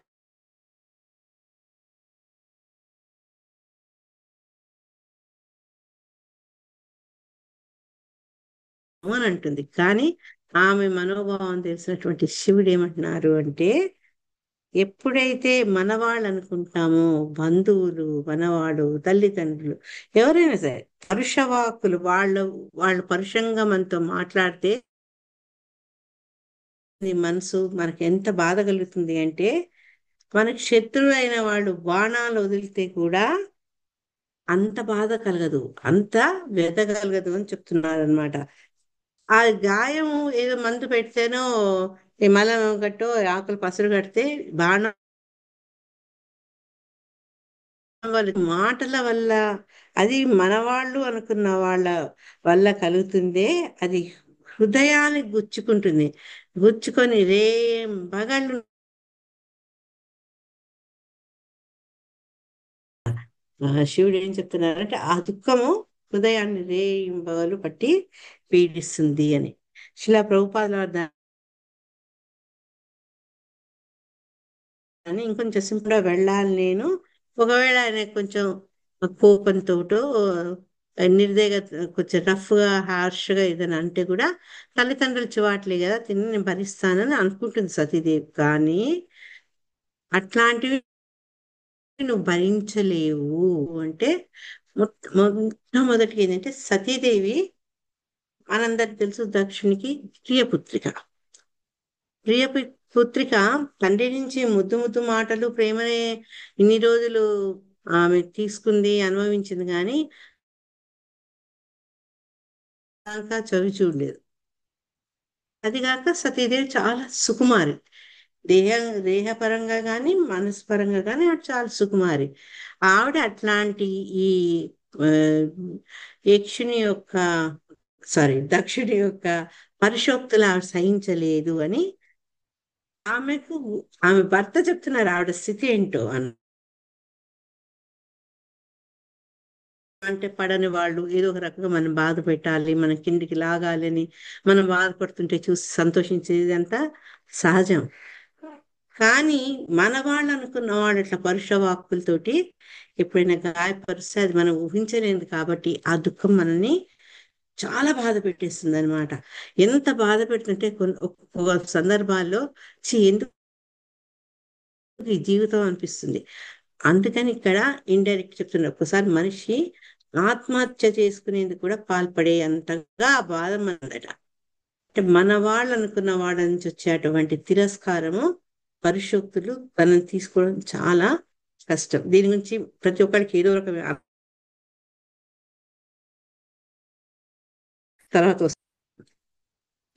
అని అంటుంది. కానీ ఆమె మనోభావం తెలిసినటువంటి శివుడు ఏమంటున్నారు అంటే, ఎప్పుడైతే మనవాళ్ళు అనుకుంటామో, బంధువులు, మనవాడు, తల్లిదండ్రులు, ఎవరైనా సరే పరుషవాక్కులు వాళ్ళు పరుషంగా మనతో మాట్లాడితే మనసు మనకి ఎంత బాధ కలుగుతుంది అంటే, మనకి శత్రువు అయిన వాళ్ళు బాణాలు వదిలితే కూడా అంత బాధ కలగదు, అంత వ్యధ కలగదు అని చెప్తున్నారు అనమాట. ఆ గాయం ఏదో మందు పెడితేనో మలం కట్టో ఆకులు పసరు కడితే బాణం మాటల వల్ల, అది మనవాళ్ళు అనుకున్న వాళ్ళ వల్ల కలుగుతుందే, అది హృదయానికి గుచ్చుకుంటుంది. గుచ్చుకొని బగళ్ళు శివుడు ఏం చెప్తున్నారంటే, ఆ దుఃఖము హృదయాన్ని రేయింబగలు పట్టి పీడిస్తుంది అని. శిలా ప్రభుపాదుల అని ఇంకొంచెం సింపుల్గా వెళ్ళాలి నేను. ఒకవేళ ఆయన కొంచెం కోపంతో నిర్దయగా కొంచెం రఫ్గా హార్ష్గా ఏదైనా అంటే కూడా తల్లిదండ్రులు చివాట్లే కదా, తిని నేను భరిస్తానని అనుకుంటుంది సతీదేవి. కానీ అట్లాంటివి నువ్వు భరించలేవు అంటే, మొట్టమొదటిగా ఏంటంటే, సతీదేవి మనందరికి తెలుసు దక్షునికి ప్రియపుత్రిక. పుత్రిక తండ్రి నుంచి ముద్దు ముద్దు మాటలు, ప్రేమనే ఇన్ని రోజులు ఆమె తీసుకుంది, అనుభవించింది, కానీ దాకా చవి చూడలేదు. అదిగాక సతీదేవి చాలా సుకుమారి, దేహపరంగా కానీ మనస్పరంగా కానీ ఆవిడ చాలా సుకుమారి. ఆవిడ అట్లాంటి ఈ దక్షుడి యొక్క పరిశోక్తులు ఆవిడ సహించలేదు అని ఆమె భర్త చెప్తున్నారు ఆవిడ స్థితి ఏంటో అంటే, పడని వాళ్ళు ఏదో ఒక రకంగా మనం బాధ పెట్టాలి, మన కిందికి లాగాలి అని మనం బాధపడుతుంటే చూసి సంతోషించేది అంతా సహజం. కానీ మన వాళ్ళు అనుకున్న వాళ్ళు ఇట్లా పరుషవాక్కులతోటి ఎప్పుడైనా గాయపరిస్తే అది మనం ఊహించలేదు. కాబట్టి ఆ దుఃఖం మనల్ని చాలా బాధ పెట్టేస్తుంది అనమాట. ఎంత బాధ పెడుతుంటే ఒక్కొక్క సందర్భాల్లో ఎందుకు ఈ జీవితం అనిపిస్తుంది. అందుకని ఇక్కడ ఇండైరెక్ట్ చెప్తున్నారు, ఒకసారి మనిషి ఆత్మహత్య చేసుకునేందుకు కూడా పాల్పడే అంతగా ఆ బాధ మనదట. అంటే మన వాళ్ళు అనుకున్న వాళ్ళ నుంచి వచ్చేటువంటి తిరస్కారము పరిశోక్తులు తనని తీసుకోవడం చాలా కష్టం. దీని గురించి ప్రతి ఒక్కరికి ఏదో రకమైన తర్వాత వస్తుంది.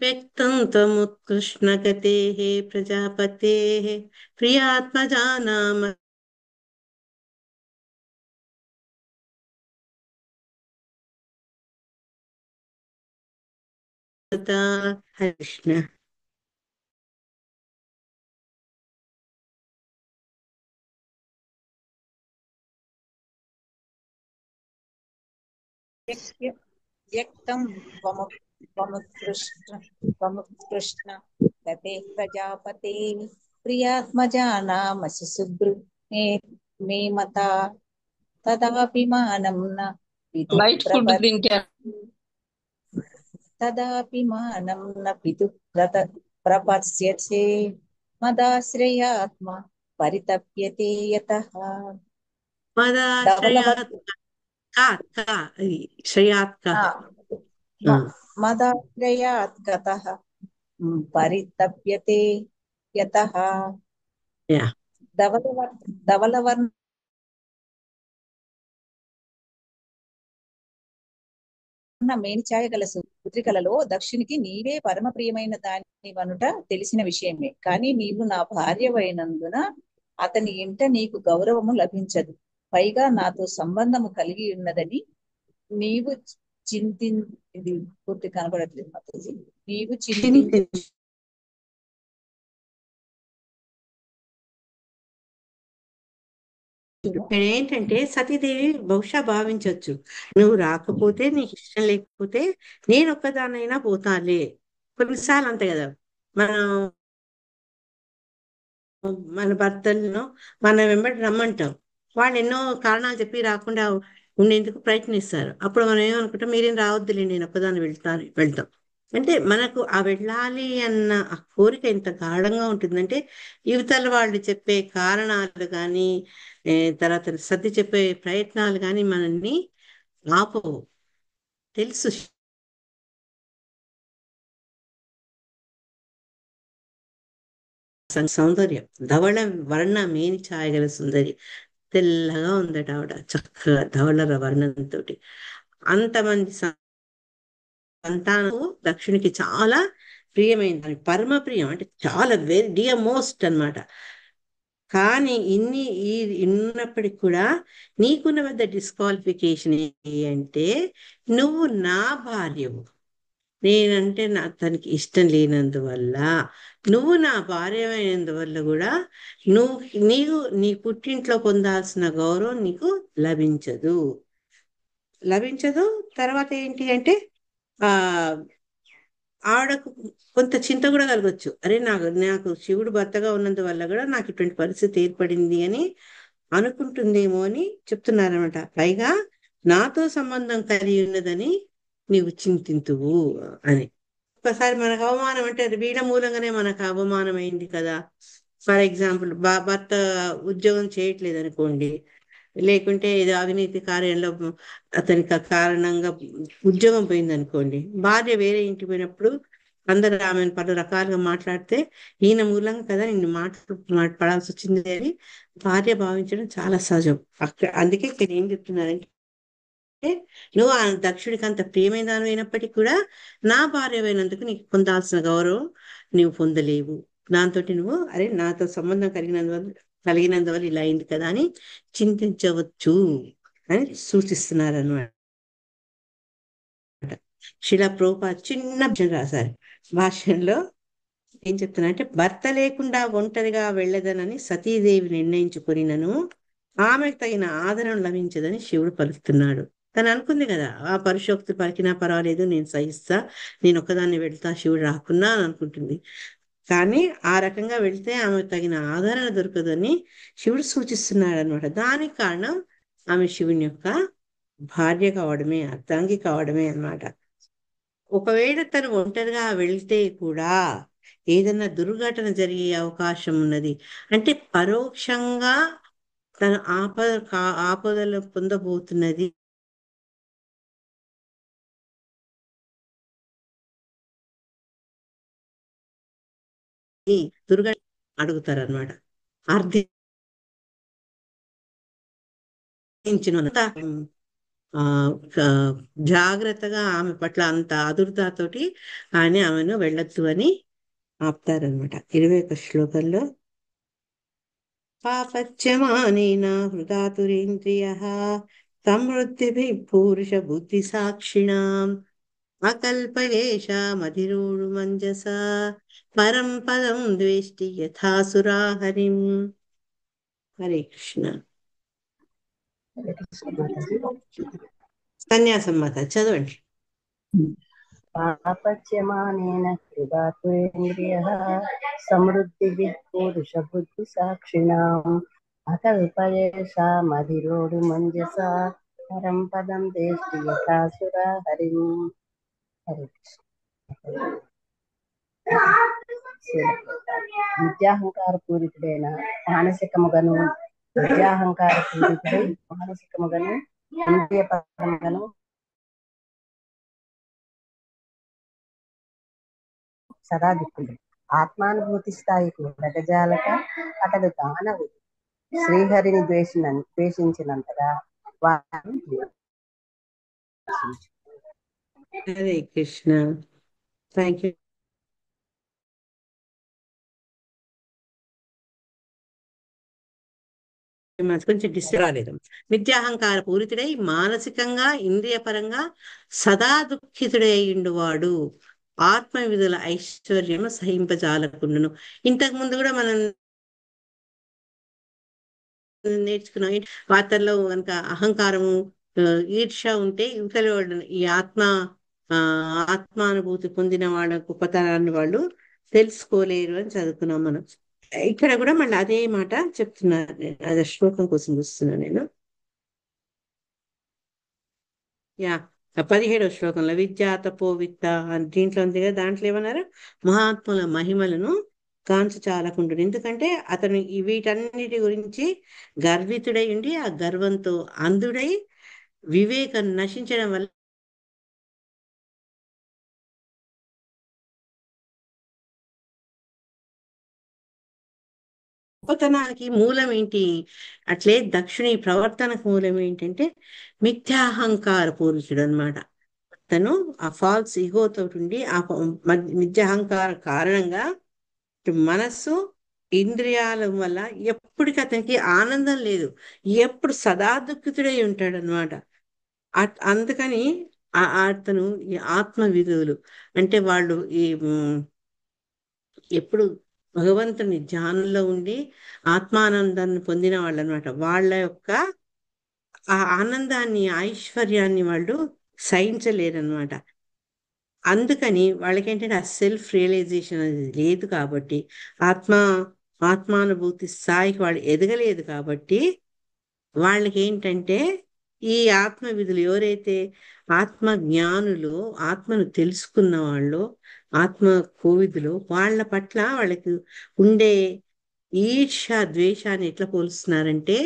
వ్యక్తం త్వముత్కృష్ణగతే ప్రజాపతే ప్రియాత్మజానామ కృష్ణ. వ్యక్తం త్వముత్కృష్ణ గతే ప్రజాపతే ప్రియాత్మజానామసి సుభృ మే మతా తదాభిమానం న పితు లైట్ ఫుడ్ తింటే తదాభిమానం న పితు ప్రపశ్యతే మదాశ్రయాత్మ పరితప్యతే యతః. మదాశ్రయాత్ గతః పరితప్యతే యతః. ధవలవర్ణ మేనిచాయగల పుత్రికలలో దక్షిణికి నీవే పరమ ప్రియమైన దాని వనుట తెలిసిన విషయమే. కానీ నీవు నా భార్యవైనందున అతని ఇంట నీకు గౌరవము లభించదు. పైగా నాతో సంబంధము కలిగి ఉన్నదని నీవు ఇది పూర్తి కనబడట్లేదు మాతాజీ. నీవు ఇక్కడ ఏంటంటే సతీదేవి బహుశా భావించవచ్చు, నువ్వు రాకపోతే నీకు ఇష్టం లేకపోతే నేను ఒక్కదానైనా పోతాలే. కొన్నిసార్లు అంతే కదా, మన భర్తలను మన వెంబడి రమ్మంటాం, వాళ్ళు ఎన్నో కారణాలు చెప్పి రాకుండా ఉండేందుకు ప్రయత్నిస్తారు. అప్పుడు మనం ఏమనుకుంటాం, మీరేం రావద్దులే, నేను ఒక్కదాన్ని వెళ్తాం. అంటే మనకు ఆ వెళ్ళాలి అన్న ఆ కోరిక ఎంత గాఢంగా ఉంటుందంటే యువతల వాళ్ళు చెప్పే కారణాలు కానీ తర్వాత సర్ది చెప్పే ప్రయత్నాలు కానీ మనల్ని ఆపవు. తెలుసు సౌందర్యం, ధవళ వర్ణ మేని ఛాయగల సుందరి, తెల్లగా ఉందట ఆవిడ, చక్కగా ధవళ వర్ణంతో. అంతమంది సంతానము దక్షునికి చాలా ప్రియమైంది, పరమ ప్రియం, అంటే చాలా వెరీ డియర్ మోస్ట్ అన్నమాట. కానీ ఉన్నప్పటికి కూడా నీకున్న పెద్ద డిస్క్వాలిఫికేషన్ ఏంటి అంటే, నువ్వు నా భార్యవు, నేనంటే తనకి ఇష్టం లేనందువల్ల, నువ్వు నా భార్య అయినందువల్ల కూడా నీకు నీ పుట్టింట్లో పొందాల్సిన గౌరవం నీకు లభించదు. తర్వాత ఏంటి అంటే ఆవిడకు కొంత చింత కూడా కలగచ్చు, అరే నాకు శివుడు భర్తగా ఉన్నందువల్ల కూడా నాకు ఇటువంటి పరిస్థితి ఏర్పడింది అని అనుకుంటుందేమో అని చెప్తున్నారనమాట. పైగా నాతో సంబంధం కలిగి ఉన్నదని నీవు చింతింతువు అని. ఒకసారి మనకు అవమానం అంటే అది వీళ్ళ మూలంగానే మనకు అవమానం అయింది కదా. ఫర్ ఎగ్జాంపుల్, భర్త ఉద్యోగం చేయట్లేదు అనుకోండి, లేకుంటే ఏదో అవినీతి కార్యంలో అతనికి కారణంగా ఉద్యోగం పోయింది అనుకోండి, భార్య వేరే ఇంటికి పోయినప్పుడు అందరు ఆమెను పలు రకాలుగా మాట్లాడితే ఈయన మూలంగా కదా నిన్ను మాట్లాడాల్సి వచ్చింది అని భార్య భావించడం చాలా సహజం. అందుకే ఇక్కడ ఏం చెప్తున్నారంటే, నువ్వు ఆ దక్షుడికి అంత ప్రియమైన దాని అయినప్పటికీ కూడా నా భార్యమైనందుకు నీకు పొందాల్సిన గౌరవం నువ్వు పొందలేవు. దాంతో నువ్వు అరే నాతో సంబంధం కలిగినందువల్ల ఇలా అయింది కదా అని చింతించవచ్చు అని సూచిస్తున్నారు అన్నమాట. శిలా ప్రభుపాద చిన్న రాశారు భాష్యంలో. ఏం చెప్తున్నారంటే, భర్త లేకుండా ఒంటరిగా వెళ్ళదనని సతీదేవి నిర్ణయించుకునినను ఆమెకు తగిన ఆదరణ లభించదని శివుడు పలుకుతున్నాడు. తను అనుకుంది కదా, ఆ పరిశోక్తి పలికినా పర్వాలేదు, నేను సహిస్తా, నేను ఒక్కదాన్ని వెళ్తా, శివుడు రాకున్నా అని అనుకుంటుంది. కానీ ఆ రకంగా వెళ్తే ఆమెకు తగిన ఆదరణ దొరకదని శివుడు సూచిస్తున్నాడు అనమాట. దానికి కారణం ఆమె శివుని యొక్క భార్య కావడమే, అర్ధాంగి కావడమే అన్నమాట. ఒకవేళ తను ఒంటరిగా వెళ్తే కూడా ఏదైనా దుర్ఘటన జరిగే అవకాశం ఉన్నది. అంటే పరోక్షంగా తన ఆపదలు పొందబోతున్నది దుర్ఘటన అడుగుతారనమాట. అర్థించిన ఆ జాగ్రత్తగా ఆమె పట్ల అంత ఆదుర్దాతోటి ఆయన ఆమెను వెళ్ళొద్దు అని ఆపుతారనమాట. 21 శ్లోకంలో పాపత్యమానేన హృదాతురేంద్రియ సమృద్ధిభిః పూరుష బుద్ధి సాక్షిణాం అకల్పయేషామధిరోడు మంజస పరం పదం ద్వేష్టి యథాసురా హరిం. హరే కృష్ణ. సన్యాసం మాత చదవండి. పాపచ్యమానేన హృదాత్వేంద్రియః సమృద్ధిభిః పురుషబుద్ధిసాక్షిణాం అకల్పయేషామధిరోడు మంజసా పరం పదం దేష్టి యథాసురా హరిం. హరే కృష్ణ. విద్యాహంకార పూరితుడైన మానసికముగను ఇంద్రియ పరముగను సదా దుఃఖుడు. ఆత్మానుభూతి స్థాయికి వెదజాలక అతడు దానవుడు. శ్రీహరిని ద్వేషించినంతగా వారిని ద్వేషించు. హరే కృష్ణ. Thank you. కొంచెం డిస్టర్బ్ రాలేదు. మిథ్యాహంకార పూరితుడై మానసికంగా ఇంద్రియపరంగా సదా దుఃఖితుడై ఉండువాడు ఆత్మ విధుల ఐశ్వర్యము సహింపజాలకుండును. ఇంతకు ముందు కూడా మనం నేర్చుకున్నాం. వార్తల్లో కనుక అహంకారము ఈర్ష్య ఉంటే ఇవతల వాళ్ళు ఈ ఆత్మానుభూతి పొందిన వాళ్ళ గొప్పతనాన్ని వాళ్ళు తెలుసుకోలేరు అని చదువుకున్నాం మనం. ఇక్కడ కూడా మళ్ళీ అదే మాట చెప్తున్నారు. అదే శ్లోకం కోసం చూస్తున్నాను నేను. 17వ శ్లోకంలో విద్యా తపోవిత్త అని దీంట్లో ఉంది కదా. దాంట్లో ఏమన్నారు? మహాత్ముల మహిమలను కాంచు చాలకుండు. ఎందుకంటే అతను వీటన్నిటి గురించి గర్వితుడై ఉండి ఆ గర్వంతో అంధుడై వివేకం నశించడం వల్ల గొప్పతనానికి మూలం ఏంటి? అట్లే దక్షుని ప్రవర్తనకు మూలం ఏంటంటే మిథ్యాహంకార పూరితుడు అనమాట. తను ఆ ఫాల్స్ ఈగోతో ఉండి ఆ మిథ్యాహంకార కారణంగా మనస్సు ఇంద్రియాల వల్ల ఎప్పటికీ అతనికి ఆనందం లేదు, ఎప్పుడు సదా దుఃఖితుడై ఉంటాడు అనమాట. అందుకని అతను ఈ ఆత్మ విధువులు అంటే వాళ్ళు ఎప్పుడు భగవంతుని ధ్యానంలో ఉండి ఆత్మానందాన్ని పొందిన వాళ్ళు అనమాట. వాళ్ళ యొక్క ఆ ఆనందాన్ని ఐశ్వర్యాన్ని వాళ్ళు సహించలేరనమాట. అందుకని వాళ్ళకి ఏంటంటే ఆ సెల్ఫ్ రియలైజేషన్ అనేది లేదు కాబట్టి ఆత్మానుభూతి స్థాయికి వాళ్ళు ఎదగలేదు కాబట్టి వాళ్ళకి ఏంటంటే ఈ ఆత్మ విధులు ఎవరైతే ఆత్మ జ్ఞానులు ఆత్మను తెలుసుకున్న వాళ్ళు ఆత్మ కోవిదులు వాళ్ళ పట్ల వాళ్ళకి ఉండే ఈర్ష్య ద్వేషాన్ని ఎట్లా పోలుస్తున్నారంటే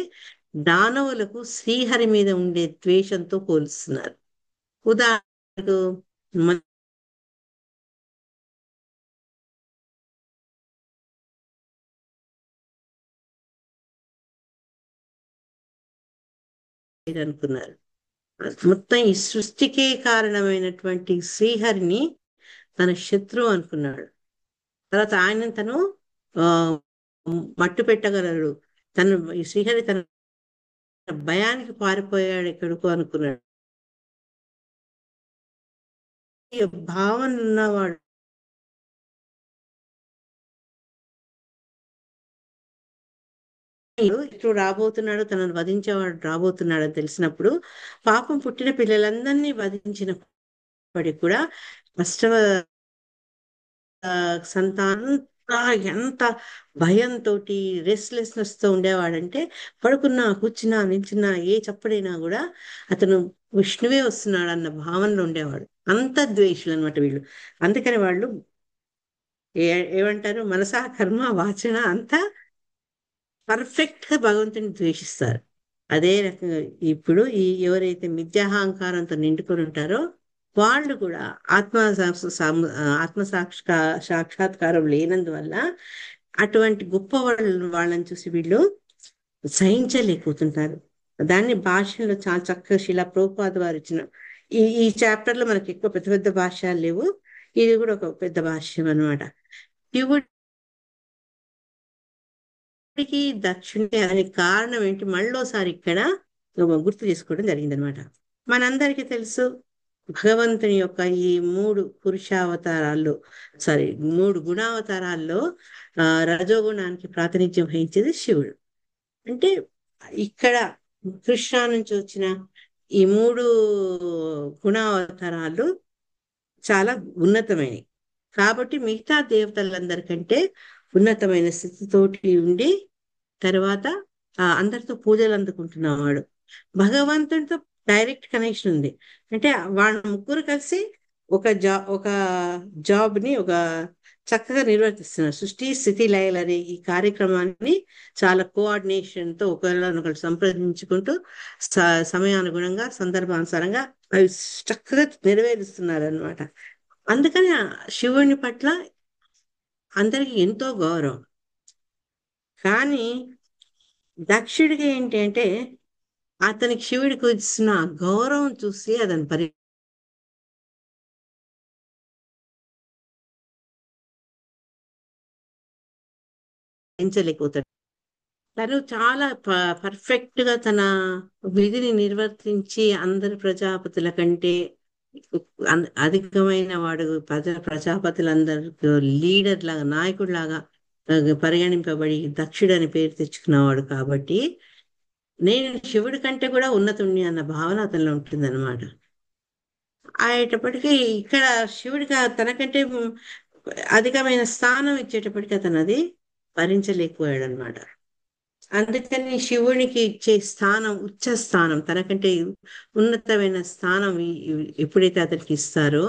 దానవులకు శ్రీహరి మీద ఉండే ద్వేషంతో పోలుస్తున్నారు. ఉదాహరణకు అనుకున్నారు. మొత్తం ఈ సృష్టికే కారణమైనటువంటి శ్రీహరిని తన శత్రువు అనుకున్నాడు. తర్వాత ఆయన తను మట్టు పెట్టగలడు, ఈ శ్రీహరి తన భయానికి పారిపోయాడు ఎక్కడికో అనుకున్నాడు. ఈ భావన ఉన్నవాడు ఇట్లు రాబోతున్నాడు, తనను వధించేవాడు రాబోతున్నాడు అని తెలిసినప్పుడు పాపం పుట్టిన పిల్లలందరినీ వధించినప్పటికి కూడా అష్టమ సంతానం ఎంత భయంతో రెస్ట్లెస్నెస్ తో ఉండేవాడంటే పడుకున్నా కూర్చున్నా నిల్చున్నా ఏ చప్పుడైనా కూడా అతను విష్ణువే వస్తున్నాడు అన్న భావనలో ఉండేవాడు. అంత ద్వేషులు అనమాట వీళ్ళు. అందుకని వాళ్ళు ఏమంటారు, మనసా కర్మ వాచన అంతా పర్ఫెక్ట్ గా భగవంతుని ద్వేషిస్తారు. అదే రకంగా ఇప్పుడు ఎవరైతే మిథ్యాహంకారంతో నిండుకొని ఉంటారో వాళ్ళు కూడా ఆత్మ సాక్షాత్కారం లేనందువల్ల అటువంటి గొప్ప వాళ్ళని చూసి వీళ్ళు సహించలేకపోతుంటారు. దాన్ని భాషలో చాలా చక్కగా శిలా ప్రభుపాద వారు ఇచ్చిన ఈ చాప్టర్ లో మనకి ఎక్కువ పెద్ద పెద్ద భాష్యాలు లేవు. ఇది కూడా ఒక పెద్ద భాష్యం అనమాట. శివుడికి దక్షిణే దానికి కారణం ఏంటి మళ్ళోసారి ఇక్కడ గుర్తు చేసుకోవడం జరిగిందనమాట. మనందరికీ తెలుసు భగవంతుని యొక్క ఈ 3 పురుషావతారాల్లో, సారీ 3 గుణావతారాల్లో రజోగుణానికి ప్రాతినిధ్యం వహించేది శివుడు. అంటే ఇక్కడ కృష్ణ నుంచి వచ్చిన ఈ 3 గుణావతారాలు చాలా ఉన్నతమైనవి కాబట్టి మిగతా దేవతలందరికంటే ఉన్నతమైన స్థితితోటి ఉండి తర్వాత అందరితో పూజలు అందుకుంటున్నవాడు. భగవంతునితో డైరెక్ట్ కనెక్షన్ ఉంది. అంటే వాళ్ళ ముగ్గురు కలిసి ఒక జాబ్ ని చక్కగా నిర్వర్తిస్తున్నారు. సృష్టి స్థితి లయలు అనే ఈ కార్యక్రమాన్ని చాలా కోఆర్డినేషన్ తో ఒకళ్ళనొకళ్ళు సంప్రదించుకుంటూ సమయానుగుణంగా సందర్భానుసారంగా అవి చక్కగా నెరవేరుస్తున్నారు అనమాట. అందుకని శివుని పట్ల అందరికి ఎంతో గౌరవం. కానీ దక్షుడికి ఏంటి అంటే అతనికి శివుడికి వచ్చిన గౌరవం చూసి అతని భరించలేకపోతాడు. తను చాలా పర్ఫెక్ట్ గా తన విధిని నిర్వర్తించి అందరి ప్రజాపతుల కంటే అధికమైన వాడు ప్రజాపతులందరికీ లీడర్ లాగా, నాయకుడు లాగా పరిగణింపబడి దక్షుడు అని పేరు తెచ్చుకున్నవాడు. కాబట్టి నేను శివుడి కంటే కూడా ఉన్నతుణ్ణి అన్న భావన అతనిలో ఉంటుందన్నమాట. అయ్యేటప్పటికీ ఇక్కడ శివుడికి తనకంటే అధికమైన స్థానం ఇచ్చేటప్పటికి అతను అది భరించలేకపోయాడు అనమాట. అందుకని శివునికి ఇచ్చే స్థానం, ఉచ్చ స్థానం, తనకంటే ఉన్నతమైన స్థానం ఎప్పుడైతే అతనికి ఇస్తారో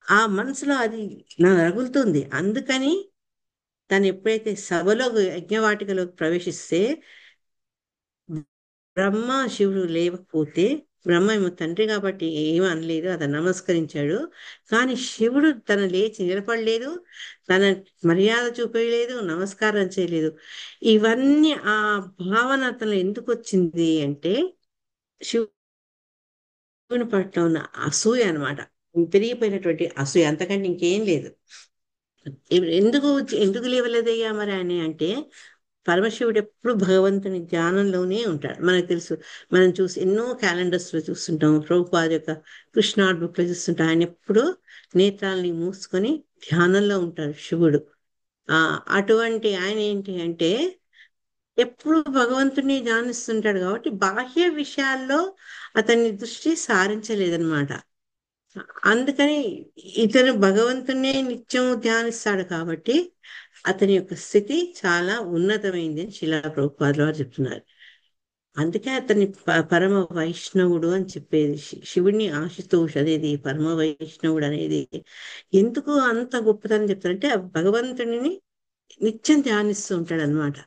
ఆ మనసులో అది రగులుతుంది. అందుకని తను ఎప్పుడైతే సభలో యజ్ఞవాటికలోకి ప్రవేశిస్తే బ్రహ్మ శివుడు లేకపోతే, బ్రహ్మ ఏమో తండ్రి కాబట్టి ఏమీ అనలేదు, అతను నమస్కరించాడు. కానీ శివుడు తన లేచి నిలబడలేదు, తన మర్యాద చూపేయలేదు, నమస్కారం చేయలేదు. ఇవన్నీ ఆ భావన అతను ఎందుకు వచ్చింది అంటే శివుని పట్ల ఉన్న అసూయ అనమాట. పెరిగిపోయినటువంటి అసూయ, అంతకంటే ఇంకేం లేదు. ఎందుకు లేవలేదయ్యా మరి అని అంటే పరమశివుడు ఎప్పుడు భగవంతుని ధ్యానంలోనే ఉంటాడు. మనకు తెలుసు, మనం చూసి ఎన్నో క్యాలెండర్స్ లో చూస్తుంటాం, ప్రభుపాద యొక్క కృష్ణార్ట్ బుక్ లో చూస్తుంటాం. ఆయన ఎప్పుడు నేత్రాలని మూసుకొని ధ్యానంలో ఉంటాడు శివుడు. అటువంటి ఆయన ఏంటి అంటే ఎప్పుడు భగవంతుని ధ్యానిస్తుంటాడు కాబట్టి బాహ్య విషయాల్లో అతని దృష్టి సారించలేదన్నమాట. అందుకని ఇతను భగవంతునే నిత్యం ధ్యానిస్తాడు కాబట్టి అతని యొక్క స్థితి చాలా ఉన్నతమైంది అని శిలా ప్రభుపాదుల వారు చెప్తున్నారు. అందుకే అతన్ని పరమ వైష్ణవుడు అని చెప్పేది. శివుడిని ఆశుతోష్ అనేది పరమ వైష్ణవుడు అనేది ఎందుకు అంత గొప్పతనం చెప్తారంటే భగవంతుడిని నిత్యం ధ్యానిస్తూ ఉంటాడు అనమాట.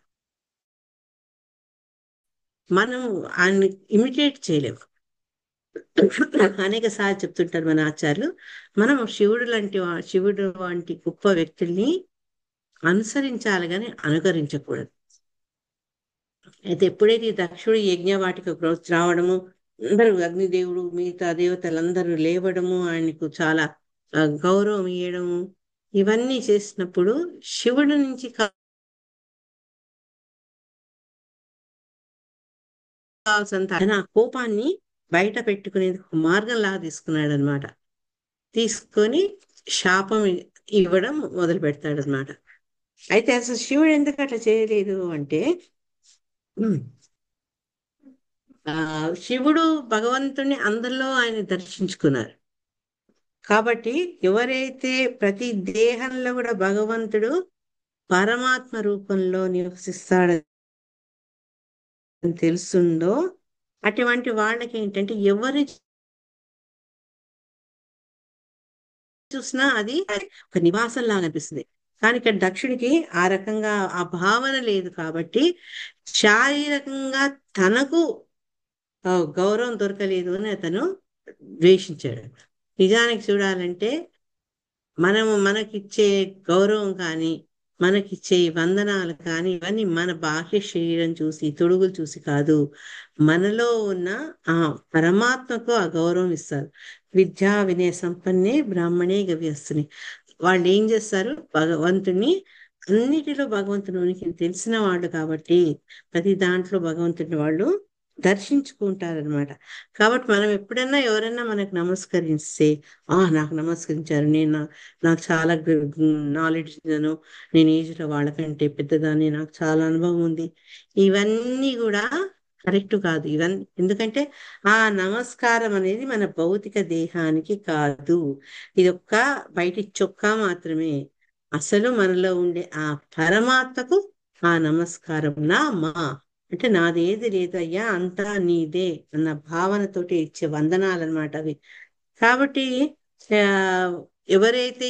మనం ఆయన్ని ఇమిటేట్ చేయలేము. అనేక సార్లు చెప్తుంటారు మన ఆచార్యులు, మనం శివుడు వంటి గొప్ప వ్యక్తుల్ని అనుసరించాలి కానీ అనుకరించకూడదు. అయితే ఎప్పుడైతే దక్షుడు యజ్ఞవాటిక రావడము, అందరూ అగ్నిదేవుడు మిగతా దేవతలందరూ లేవడము, ఆయనకు చాలా గౌరవం ఇవ్వడము, ఇవన్నీ చేసినప్పుడు శివుడి నుంచి కావాల్సినంత ఆయన కోపాన్ని బయట పెట్టుకునేందుకు మార్గం లాగా తీసుకున్నాడు అనమాట. తీసుకొని శాపం ఇవ్వడం మొదలు పెడతాడు అనమాట. అయితే అసలు శివుడు ఎందుకు అట్లా చేయలేదు అంటే శివుడు భగవంతుని అందరిలో ఆయన దర్శించుకున్నారు కాబట్టి ఎవరైతే ప్రతి దేహంలో కూడా భగవంతుడు పరమాత్మ రూపంలో నివసిస్తాడని తెలుసుందో అటువంటి వాళ్ళకి ఏంటంటే ఎవరి చూసినా అది ఒక నివాసం లాగా అనిపిస్తుంది. కానీ ఇక్కడ దక్షుడికి ఆ రకంగా ఆ భావన లేదు కాబట్టి శారీరకంగా తనకు గౌరవం దొరకలేదు అని అతను ద్వేషించాడు. నిజానికి చూడాలంటే మనకిచ్చే గౌరవం కానీ మనకిచ్చే ఈ వందనాలు కానీ ఇవన్నీ మన బాహ్య శరీరం చూసి తొడుగులు చూసి కాదు, మనలో ఉన్న ఆ పరమాత్మకు ఆ గౌరవం ఇస్తారు. విద్యా వినయ సంపన్నే బ్రాహ్మణే గవ్యస్తుని. వాళ్ళు ఏం చేస్తారు, భగవంతుని అన్నిటిలో భగవంతుని ఉనికిని తెలిసిన వాళ్ళు కాబట్టి ప్రతి దాంట్లో భగవంతుని వాళ్ళు దర్శించుకుంటారనమాట. కాబట్టి మనం ఎప్పుడన్నా ఎవరైనా మనకు నమస్కరిస్తే నాకు నమస్కరించారు, నాకు చాలా నాలెడ్జ్ ఉందను, నేను ఏజ్లో వాళ్ళకంటే పెద్దదాన్ని, నాకు చాలా అనుభవం ఉంది, ఇవన్నీ కూడా కరెక్ట్ కాదు. ఇవన్నీ ఎందుకంటే ఆ నమస్కారం అనేది మన భౌతిక దేహానికి కాదు, ఇది ఒక్క బయటి చొక్కా మాత్రమే. అసలు మనలో ఉండే ఆ పరమాత్మకు ఆ నమస్కారం మా అంటే నాదేది లేదయ్యా అంతా నీదే అన్న భావనతోటి ఇచ్చే వందనాలన్నమాట అవి. కాబట్టి ఆ, ఎవరైతే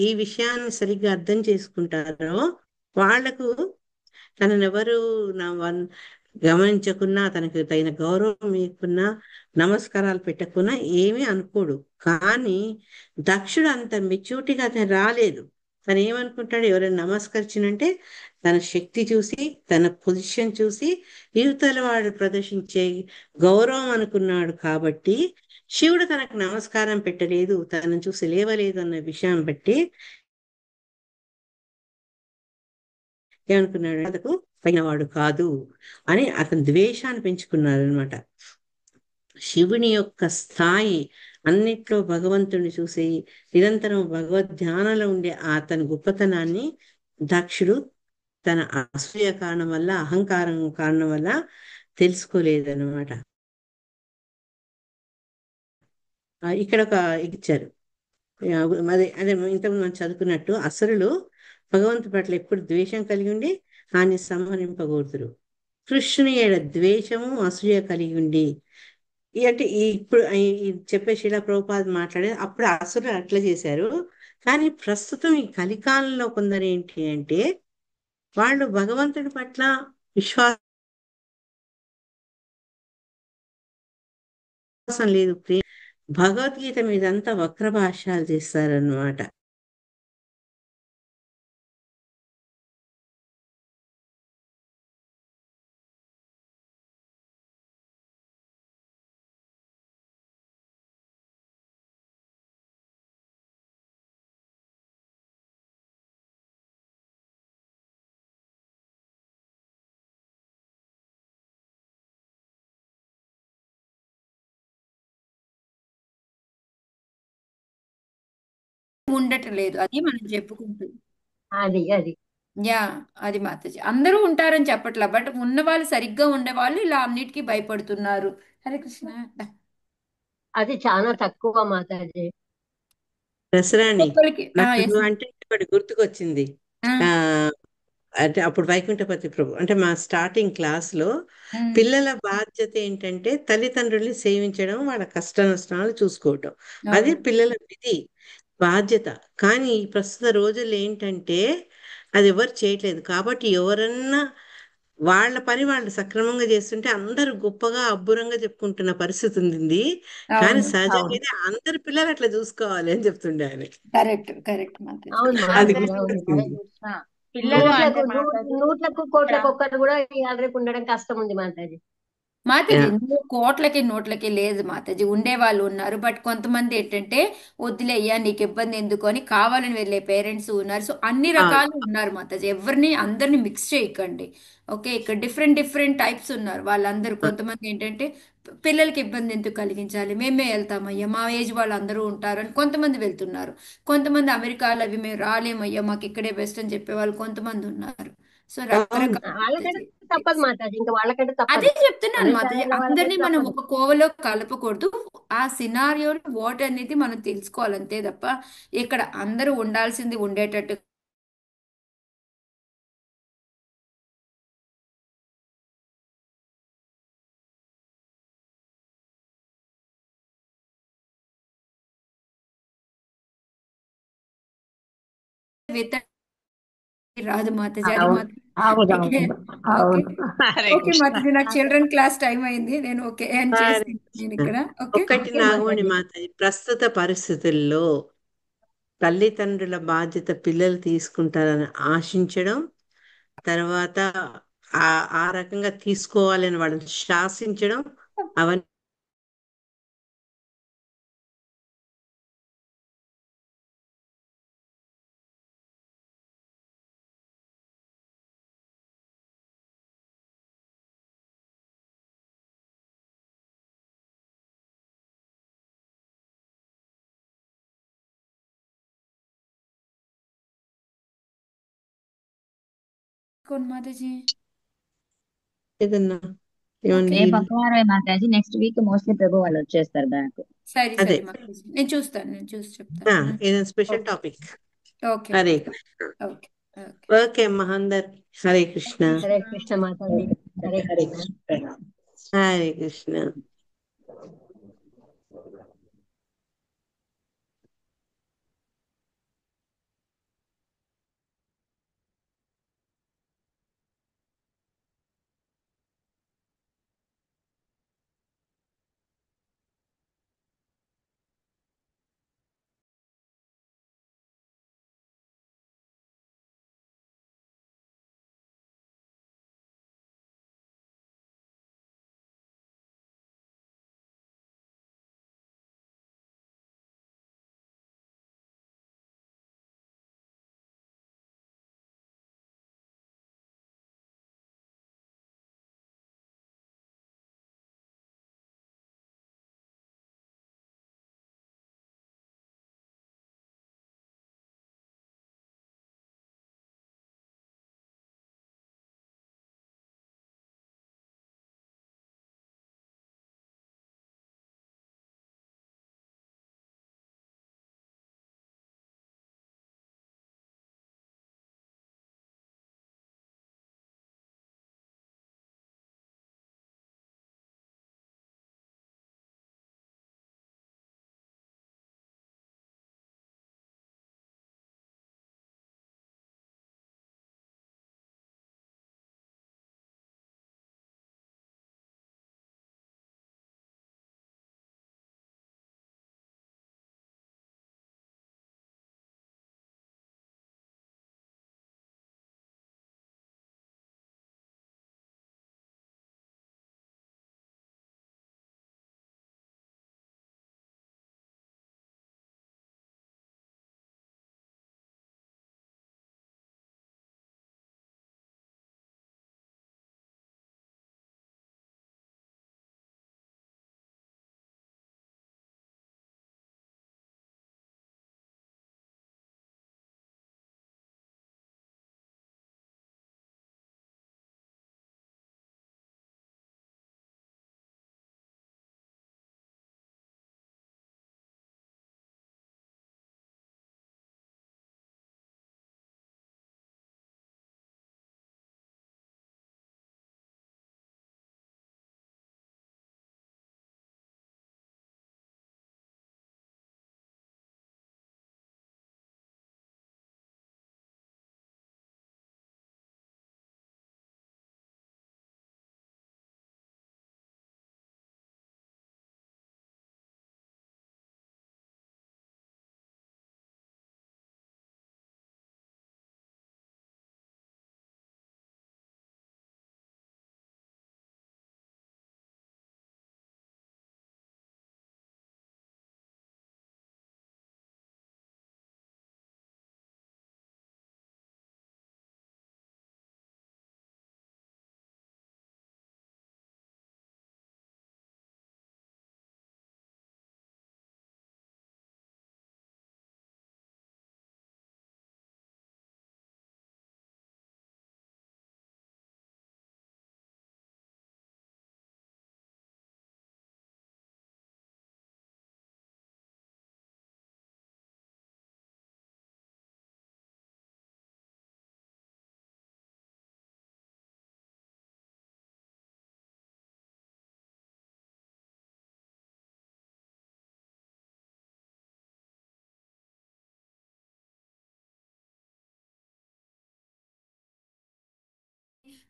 ఈ విషయాన్ని సరిగ్గా అర్థం చేసుకుంటారో వాళ్లకు తనను ఎవరు గమనించకున్నా, తనకు తగిన గౌరవం ఇవ్వకున్నా, నమస్కారాలు పెట్టకున్నా ఏమీ అనుకోడు. కానీ దక్షుడు అంత మెచ్యూరిటీగా అతను రాలేదు. తను ఏమనుకుంటాడు, ఎవరైనా నమస్కరించినంటే తన శక్తి చూసి తన పొజిషన్ చూసి యువతల వాడు ప్రదర్శించే గౌరవం అనుకున్నాడు. కాబట్టి శివుడు తనకు నమస్కారం పెట్టలేదు, తనను చూసి లేవలేదు అన్న విషయం బట్టి ఏమనుకున్నాడు, అతకు తగినవాడు కాదు అని అతను ద్వేషాన్ని పెంచుకున్నాడు అనమాట. శివుని యొక్క స్థాయి అన్నిట్లో భగవంతుని చూసి నిరంతరం భగవద్ ధ్యానంలో ఉండే అతని గొప్పతనాన్ని దక్షుడు తన అసూయ కారణం వల్ల, అహంకారం కారణం వల్ల తెలుసుకోలేదన్నమాట. ఇక్కడ ఒక ఇచ్చారు, అదే ఇంతకు మనం చదువుకున్నట్టు అసురులు భగవంతు పట్ల ఎప్పుడు ద్వేషం కలిగి ఉండి ఆయన సంహరింపకూడదురు. కృష్ణుని ఏడ ద్వేషము అసూయ కలిగి ఉండి అంటే ఇప్పుడు చెప్పే శిలా ప్రభుపాద మాట్లాడేది అప్పుడు అసురులు అట్లా చేశారు. కానీ ప్రస్తుతం ఈ కలికాలంలో కొందరు ఏంటి అంటే వాళ్ళు భగవంతుడి పట్ల విశ్వాసం లేదు, భగవద్గీత మీదంతా వక్ర భాష్యాలు చేస్తారన్నమాట. ఉండట్లేదు, అది మనం చెప్పుకుంటుంది. అది అది యా, అది మాతాజీ అందరూ ఉంటారని చెప్పట్లా, బట్ ఉన్న వాళ్ళు సరిగ్గా ఉండేవాళ్ళు ఇలా అన్నిటికీ భయపడుతున్నారు. హరే కృష్ణ. అది చాలా తక్కువ మాతాజీ. దసరాని ఒక్కరికి నాకు ఎస్. అంటే ఒకటి గుర్తుకొచ్చింది. ఆ అంటే అప్పుడు వైకుంఠపతి ప్రభు అంటే మా స్టార్టింగ్ క్లాస్ లో పిల్లల బాధ్యత ఏంటంటే తల్లిదండ్రుల్ని సేవించడం, వాళ్ళ కష్ట నష్టాలు చూసుకోవటం, అది పిల్లల విధి బాధ్యత. కానీ ఈ ప్రస్తుత రోజుల్లో ఏంటంటే అది ఎవరు చేయట్లేదు. కాబట్టి ఎవరన్నా వాళ్ళ పని వాళ్ళు సక్రమంగా చేస్తుంటే అందరూ గొప్పగా అబ్బురంగా చెప్పుకుంటున్న పరిస్థితి ఉంది. కానీ అవును సహజంగా అవును అయితే అందరు పిల్లలు అట్లా చూసుకోవాలి అని చెప్తుండే ఆయన. Correct correct Mataji. అవును అది మాతాజీ అవును. గుర్తుకొచ్చింది. పిల్లలు అంటే నూట్లకు మాతాజీ నూట్లకు కోట్లకు ఒక్కరు కూడా ఇవాళ రేపు ఉండడం కష్టం ఉంది మాతాజీ. మాతాజీ యా. కోట్లకి నోట్లకి లేదు మాతాజీ, ఉండే వాళ్ళు ఉన్నారు. బట్ కొంతమంది ఏంటంటే వద్దులేయ్యా నీకు ఇబ్బంది ఎందుకు అని కావాలని వెళ్ళే పేరెంట్స్ ఉన్నారు. సో అన్ని ఆ, రకాలు ఉన్నారు మాతాజీ, ఎవరిని అందరిని మిక్స్ చేయకండి. ఓకే, ఇక్కడ డిఫరెంట్ డిఫరెంట్ టైప్స్ ఉన్నారు వాళ్ళందరూ. కొంతమంది ఏంటంటే పిల్లలకి ఇబ్బంది ఎందుకు కలిగించాలి, మేమే వెళ్తామయ్యా, మా ఏజ్ వాళ్ళు అందరూ ఉంటారు అని కొంతమంది వెళ్తున్నారు. కొంతమంది అమెరికాలో అవి మేము రాలేమయ్యా మాకు ఇక్కడే బెస్ట్ అని చెప్పే వాళ్ళు కొంతమంది ఉన్నారు. సో అవును. రకరకాల వాళ్ళకంటే తప్పదు మాతాజీ, ఇంకా వాళ్ళకంటే అదే తప్పదు. చెప్తున్నాను అమెరికా మాతాజీ, వెళ్ళే అందరినీ వాళ్ళకంటే మనం తప్పదు. ఒక కోవలో కలపకూడదు. ఆ సినారియోలో వాట్ అనేది మనం తెలుసుకోవాలి అంతే తప్ప ఇక్కడ అందరూ ఉండాల్సింది ఉండేటట్టు విత్త రాదు మాతాజీ, అది అవును మాత్రం. అవును ఓకే అవును ఓకే అవును. హరే ఓకే కృష్ణ. మాతాజీ, నాకు చిల్డ్రన్ క్లాస్ టైం అయింది, నేను ఓకే ఎండ్ హరే చేస్తాను నేను కృష్ణ. ఇక్కడ. ఓకే ఒక్కటి ఓకే నాగమణి మాతాజీ. మాతాజీ, ప్రస్తుత పరిస్థితుల్లో తల్లిదండ్రుల బాధ్యత పిల్లలు తీసుకుంటారని ఆశించడం, తర్వాత ఆ రకంగా తీసుకోవాలని వాళ్ళని శాసించడం, అవన్నీ కోన్ మాతాజీ. ఏదన్నా ఓకే ఏమన్నా రేపు అక్కవారమే మాతాజీ, నెక్స్ట్ వీక్ మోస్ట్లీ ప్రభు వాళ్ళు వచ్చేస్తారు బ్యాక్. సరే అదే సరే మాతాజీ, నేను చూస్తాను, నేను చూసి చెప్తాను. ఏదైనా special okay topic. Okay Hare Mataji. Krishna. Okay okay. Okay అమ్మా, అందరు హరే కృష్ణ. హరే కృష్ణ మాతాజీ. హరే హరే కృష్ణ. కృష్ణ. హరే కృష్ణ.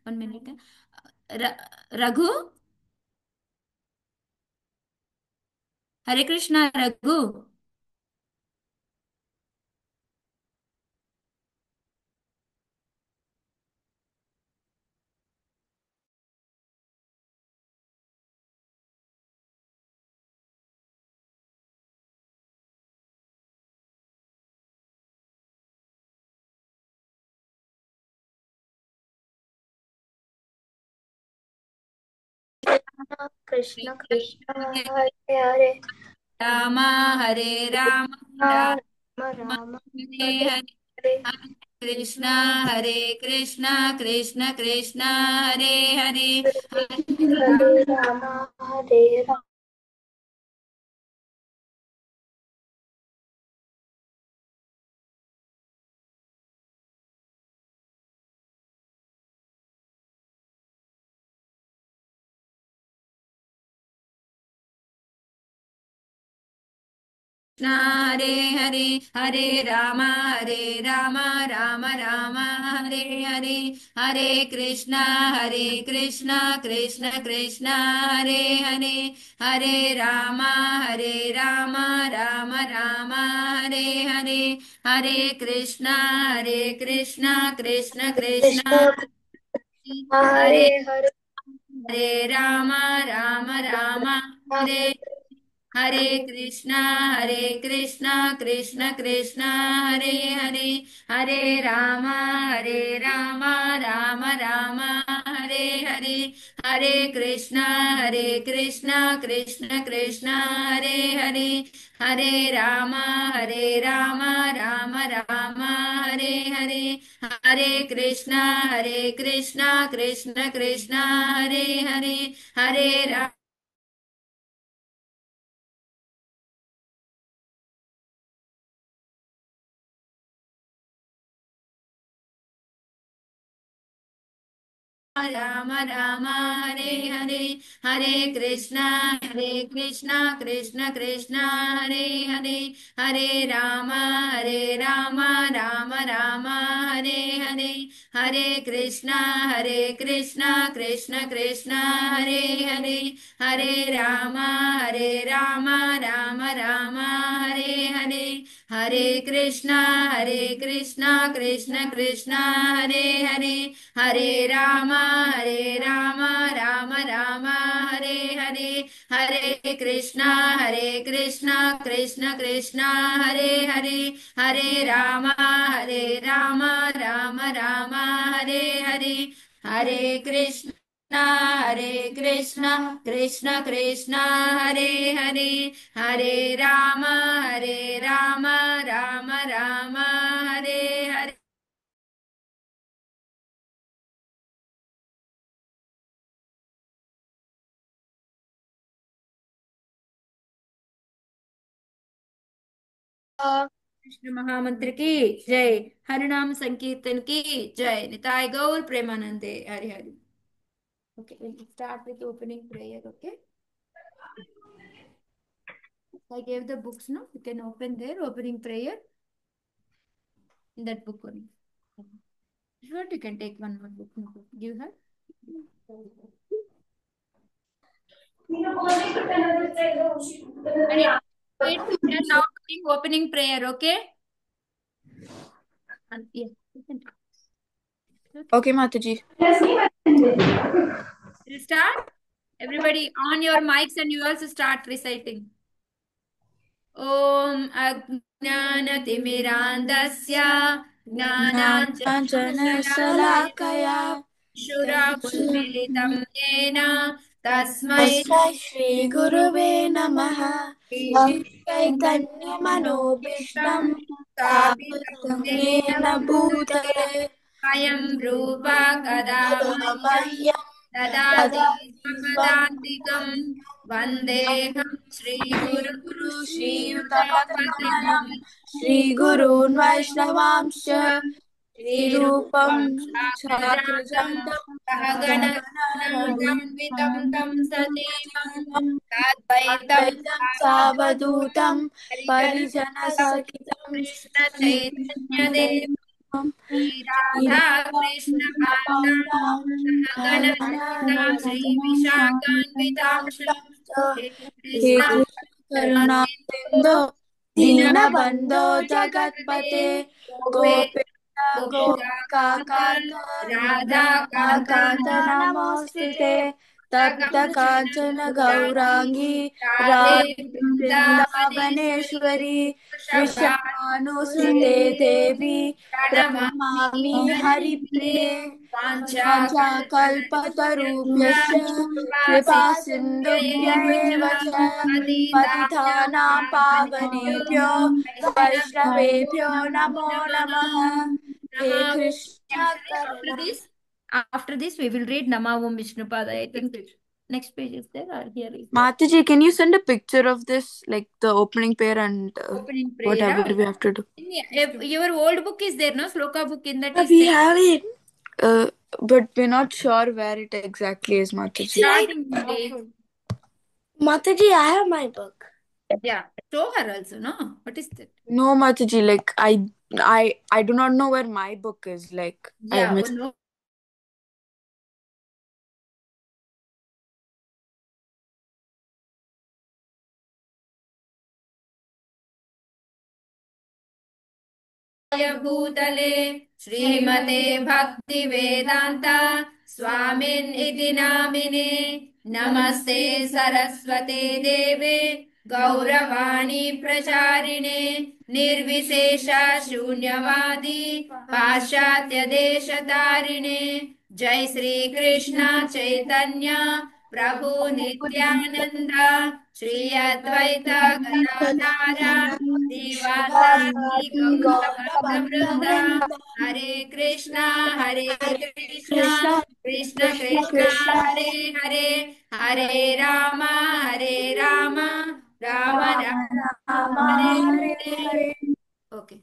1 minute. రఘు, హరే కృష్ణ రఘు. కృష్ణ కృష్ణ హరే హరే రామ హరే రామ రామ రామ రామ హరే హరే హరే, హరే హరే కృష్ణ హరే కృష్ణ కృష్ణ కృష్ణ హరే హరే, హరే హరే రామ హరే రామ कृष्ण हरे हरे, हरे राम राम राम हरे हरे, हरे कृष्ण कृष्ण कृष्ण हरे हरे, हरे राम राम राम हरे हरे, हरे कृष्ण कृष्ण कृष्ण कृष्ण हरे हरे हरे हरे राम राम हरे, हरे कृष्णा कृष्ण कृष्ण हरे हरे, हरे राम राम राम हरे हरे, हरे कृष्णा कृष्ण कृष्ण हरे हरे, हरे राम राम राम हरे हरे, हरे कृष्णा कृष्ण कृष्ण हरे हरे, हरे राम राम राम हरे हरे, हरे कृष्णा कृष्ण कृष्ण हरे हरे, हरे राम राम राम हरे हरे, हरे कृष्णा कृष्ण कृष्ण हरे हरे, हरे राम राम राम हरे हरे, हरे कृष्णा कृष्ण कृष्ण हरे हरे, हरे राम राम हरे हरे, हरे कृष्णा कृष्ण कृष्ण हरे हरे, हरे राम राम राम हरे हरे, हरे कृष्णा कृष्ण कृष्ण हरे हरे, हरे राम राम राम हरे हरे. कृष्ण महामंत्र की जय, हरिनाम संकीर्तन की जय, निताय गौर प्रेमानंदे, Hari Hari. Okay, we'll start with opening prayer. Okay, I gave the books. No, you can open there. Opening prayer in that book only. If you want, you can take one more book. No, give her. And we are now doing opening prayer. Okay. And yeah, you can. Okay Mataji We'll start. Everybody on your mics and you also start reciting. ॐ अज्ञानतिमिरान्धस्य ज्ञानाञ्जनशलाकया चक्षुरुन्मीलितं येन तस्मै తస్మై శ్రీ గురువే నమః चैतन्यमनोभीष्टं చైతన్యమనోభీష్టం स्थापितं స్థాపితం येन येన भूतले భూతలే अयं रूपा कदा मह्यं మహ్యం ददाति దదాతి स्वपदान्तिकं वन्देऽहं श्रीगुरुं గురు श्रीयुतापदं శ్రీయుతపదకమలం శ్రీ గురూన్ వైష్ణవాంశ శ్రీరూపం श्रीरूपं साग्रजातं సాగ్రజాతం सहगणरघुनाथान्वितं तं सजीवं సజీవం साद्वैतं అద్వైతం सावधूतं సావధూతం परिजनं పరిజన सहितं సహితం कृष्ण चैतन्यदेव श्री राधा कृष्ण पादां सहगण ललिता श्री विशाखान्वितांश हे हे कृष्ण कृष्ण करुणा करुणा सिंधु सिंधु दीनबन्धो जगत्पते गोपेश गोपिका कान्त राधा कांत कान्त नमोऽस्तुते तप्त काञ्चन गौराङ्गी राधे राधे वृन्दावनेश्वरी वृन्दावनेश्वरी वृषभानुसुते वृषभानुसुते देवी प्रणमामि प्रणमामि हरिप्रिये हरिप्रिये वाञ्छाकल्पतरुभ्यश्च वाञ्छाकल्पतरुभ्यश्च कृपा कृपा सिन्धुभ्य सिन्धुभ्य एव च एव च पतितानां पतितानां पावनेभ्यो पावनेभ्यो वैष्णवेभ्यो वैष्णवेभ्यो नमो नमो नमः नमः हे नमः ओं Krishna After Karuna this, after this, we will read Nama Om Vishnupada. I think next page is there or here is there. Mataji, can you send a picture of this, like the opening pair and Opening prayer. whatever we have to do? Your old book is there, no? Sloka book in that Yeah, is we there. have it, but we're not sure where it exactly is, Mataji. Starting only. Mataji, I have my book. Yeah. Show her also, no? What is that? No, Mataji, like I do not know where my book is. Like I've Yeah. Oh, missed. no. भूतले श्रीमते भक्ति वेदांता स्वामिन् इति नामिने नमस्ते सरस्वते देवे गौरवाणी प्रचारिणे निर्विशेष शून्यवादी पाश्चात्य देश तारिणे जय श्री कृष्ण चैतन्य प्रभु नित्यानंद श्री अद्वैत गदाधार श्रीवासादि गौर भक्त वृंद हरे Krishna Krishna Krishna Krishna Hare Hare Hare Ram Ram Ram Hare Hare. Okay.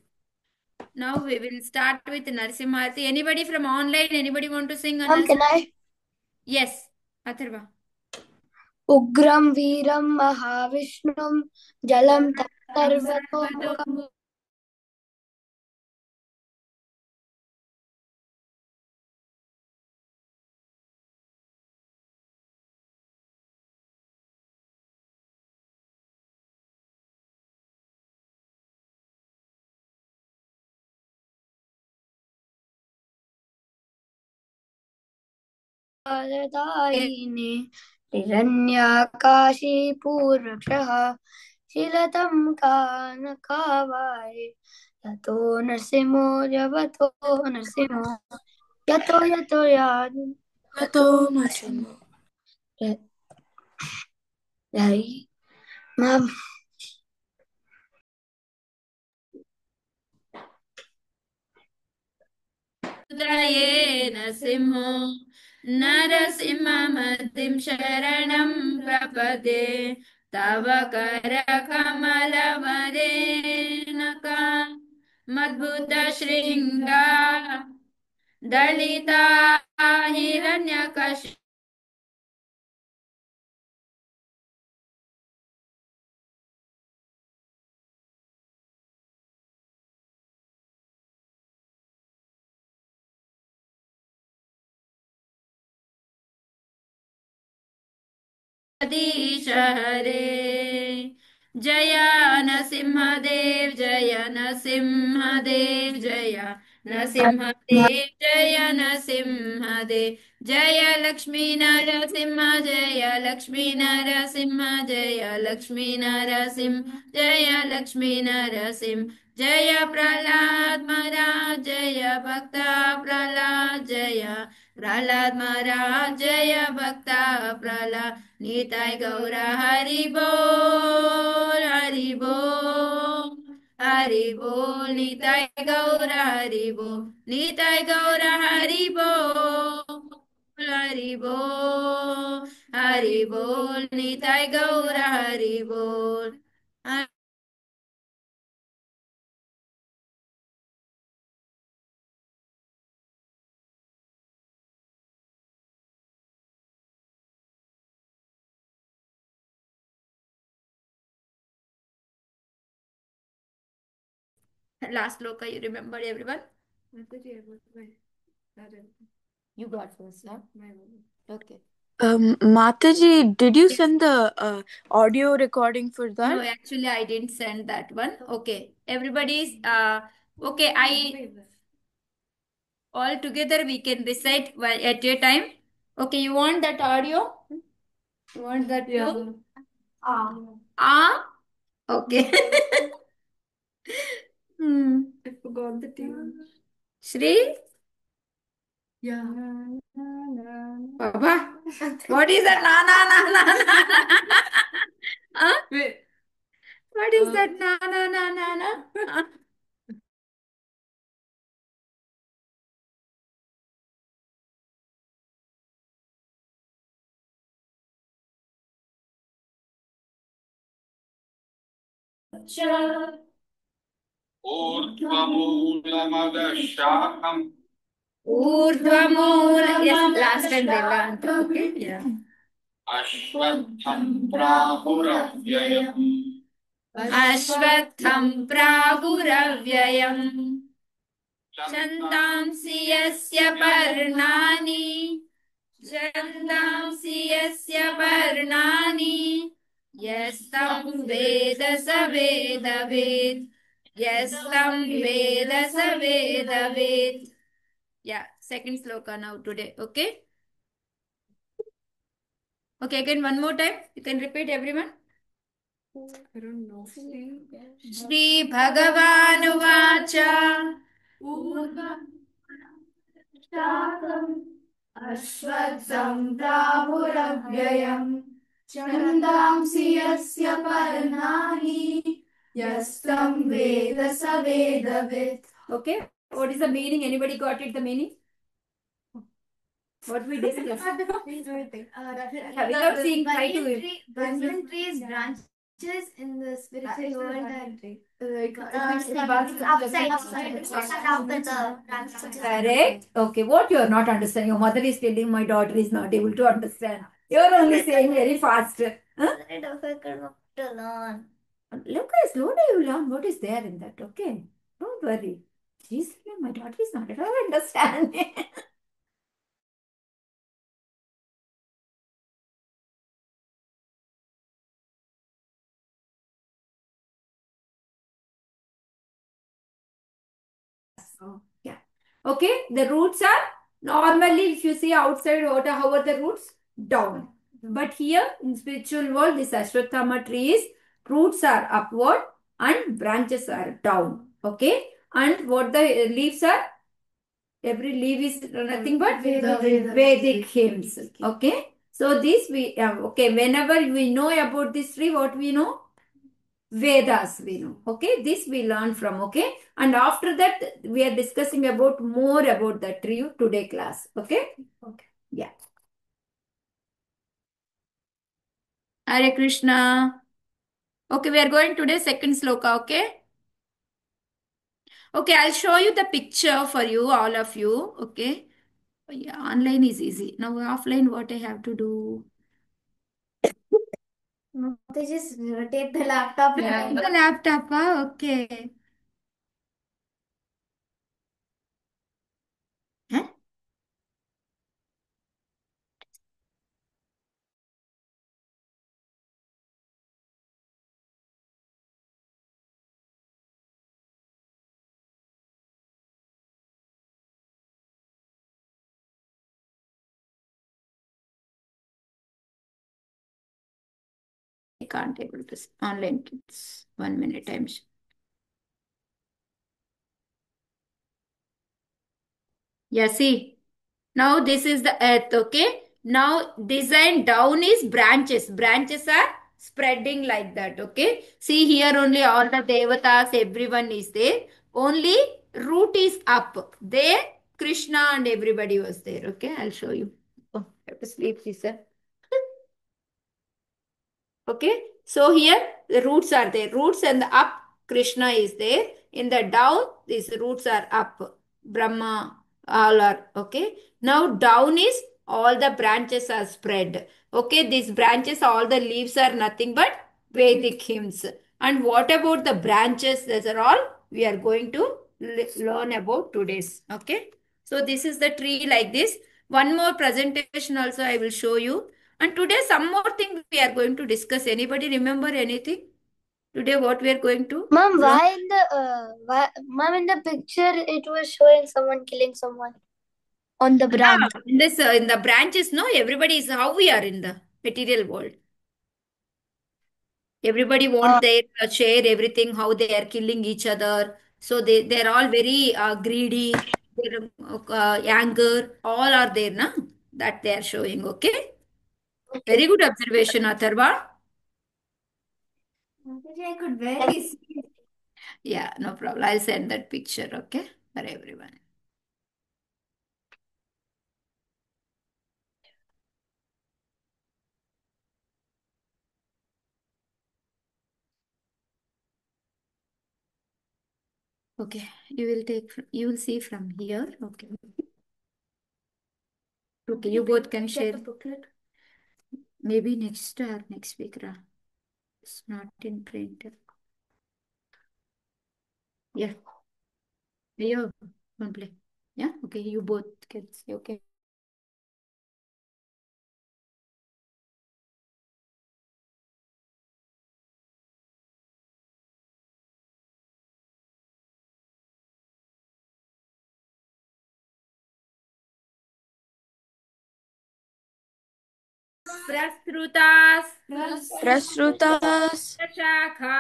Now we will start with Narasimharati. Anybody from online? Anybody want to sing? Ma'am, can I? Yes, Atharva. उग्रं वीरं महाविष्णुं जलं सर्वतोमुखम् दायिने हिरण्याकाशी पूर्वक्षः शिलतं कानकावाय यतो नरसिंहो जगतो नरसिंहो यतो यादि Tato Narasimha. Ma'am, रुद्रये नरसिंहो नरसिंहमतिं शरणं प्रपदे तव करकमलवरेणका मद्भुतशृङ्गा दलिता हिरण्यकशिपु हरे जय नरसिंहदेव जय नरसिंहदेव जय नरसिंहदेव जय नरसिंहदेव जय लक्ष्मी नरसिंह जय लक्ष्मी नरसिंह जय लक्ष्मी नरसिंह जय लक्ष्मी नरसिंह जय प्रहलाद महाराज जय भक्त प्रहलाद जय प्रहलाद महाराज जय भक्त प्रहलाद निताय गौर हरि बोल हरि बोल निताय गौर हरि बोल निताय गौर हरि बोल हरि बोल निताय गौर हरि बोल. Last sloka you remember everyone? You got first, huh? Okay. Mataji, did you send the audio recording for No, that? actually, I didn't send that one. Okay. Everybody's okay. All together we can recite at a time. Okay, you want that audio? You want that too? Ah. Okay. I forgot the tune. Shri? Yeah. Baba, what is that? Na na na na na na. Huh? Wait. What is that? Na na na na na. Huh? ऊर्ध्वमूलमदशाकम् Urdhvamula. Yes, last time Bella. Okay. Yeah. अश्वत्थम् प्राहुरव्ययम् Ashwatham prahuravayam. Chandamsi yasya parnani. Chandamsi yasya parnani. Yastam veda saveda ved. Yastam veda saveda ved. Yeah, second sloka now today. Okay. Okay, again one more time. You can repeat everyone. I don't know. Shri Bhagavan Vacha. अश्वत्थम् प्राहुरव्ययम् छन्दांसि यस्य पर्णानि यस्तं वेद स वेदवित्. Okay. What is the meaning? Anybody got it? The meaning? What we discussed? Without seeing, try to. Banyan trees branches in the spiritual world and Correct. Okay. What you are not understanding? Your mother is telling my daughter is not able to understand. You are only saying very fast. Huh? to learn. Look, slowly you learn what is there in that. Okay. Don't worry. She's saying my daughter is not able to understand. Yeah. Okay. The roots are normally, if you see outside water, how are the roots? Down. But here in spiritual world, this Ashwatthama trees, roots are upward and branches are down. Okay. And what the leaves are? Every leaf is nothing but Vedic hymns. Okay. So this we, okay, whenever we know about this tree, what we know? Vedas we know. Okay. This we learn from. Okay. And after that, we are discussing about more about the tree today class. Okay. Okay. Yeah. Hare Krishna. Okay, we are going today second sloka, okay? Okay, I'll show you the picture for you, all of you, okay? Yeah, online is easy. Now offline, what I have to do? No, they just rotate the laptop. The laptop, okay. Huh? I can't able to online kids. 1 minute, I'm sure. Yeah, see. Now this is the earth, okay? Now design down is branches. Branches are spreading like that, okay? See here only all the devatas, everyone is there. Only root is up. There Krishna and everybody was there, okay? I'll show you. Oh, I have to sleep, sister. Okay, so here the roots are there. Roots and the up, Krishna is there. In the down, these roots are up. Brahma, all are okay. Now down is all the branches are spread. Okay, these branches, all the leaves are nothing but Vedic hymns. And what about the branches? These are all we are going to learn about today's. Okay. So this is the tree like this. One more presentation also I will show you. And today some more thing we are going to discuss. Anybody remember anything? Today what we are going to Ma'am, learn? why in the ma'am, in the picture it was showing someone killing someone on the branch. In this in the branches, no, everybody is how we are in the material world. Everybody want their share everything, how they are killing each other. So they're all very greedy. Their anger, all are there, na? That they are showing. Okay. Very good observation, Atharva. I could barely see. Yeah, no problem. I'll send that picture. Okay, for everyone. Okay, you will see from here. Okay. Okay, you both can share. Booklet. Maybe next week, Ra. It's not in print. Yeah. Yeah, one play. Yeah, okay, you both can see. Okay. Prasrutas प्रसृतास् शाखा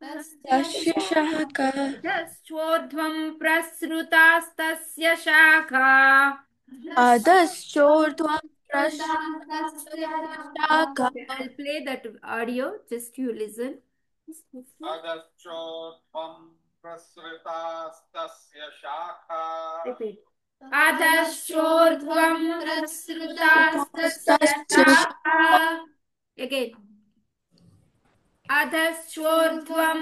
तस्य शाखा अधश्चोर्ध्वं प्रसृतास्तस्य शाखा अधश्चोर्ध्वं प्रसृतस्य शाखा. Okay, I'll play that audio. Just you listen. अधश्चोर्ध्वं प्रसृतास्तस्य शाखा Repeat. अधश्चोर्ध्वं प्रसृतास्तस्य तस्य शाखा. Again. अधश्चोर्ध्वं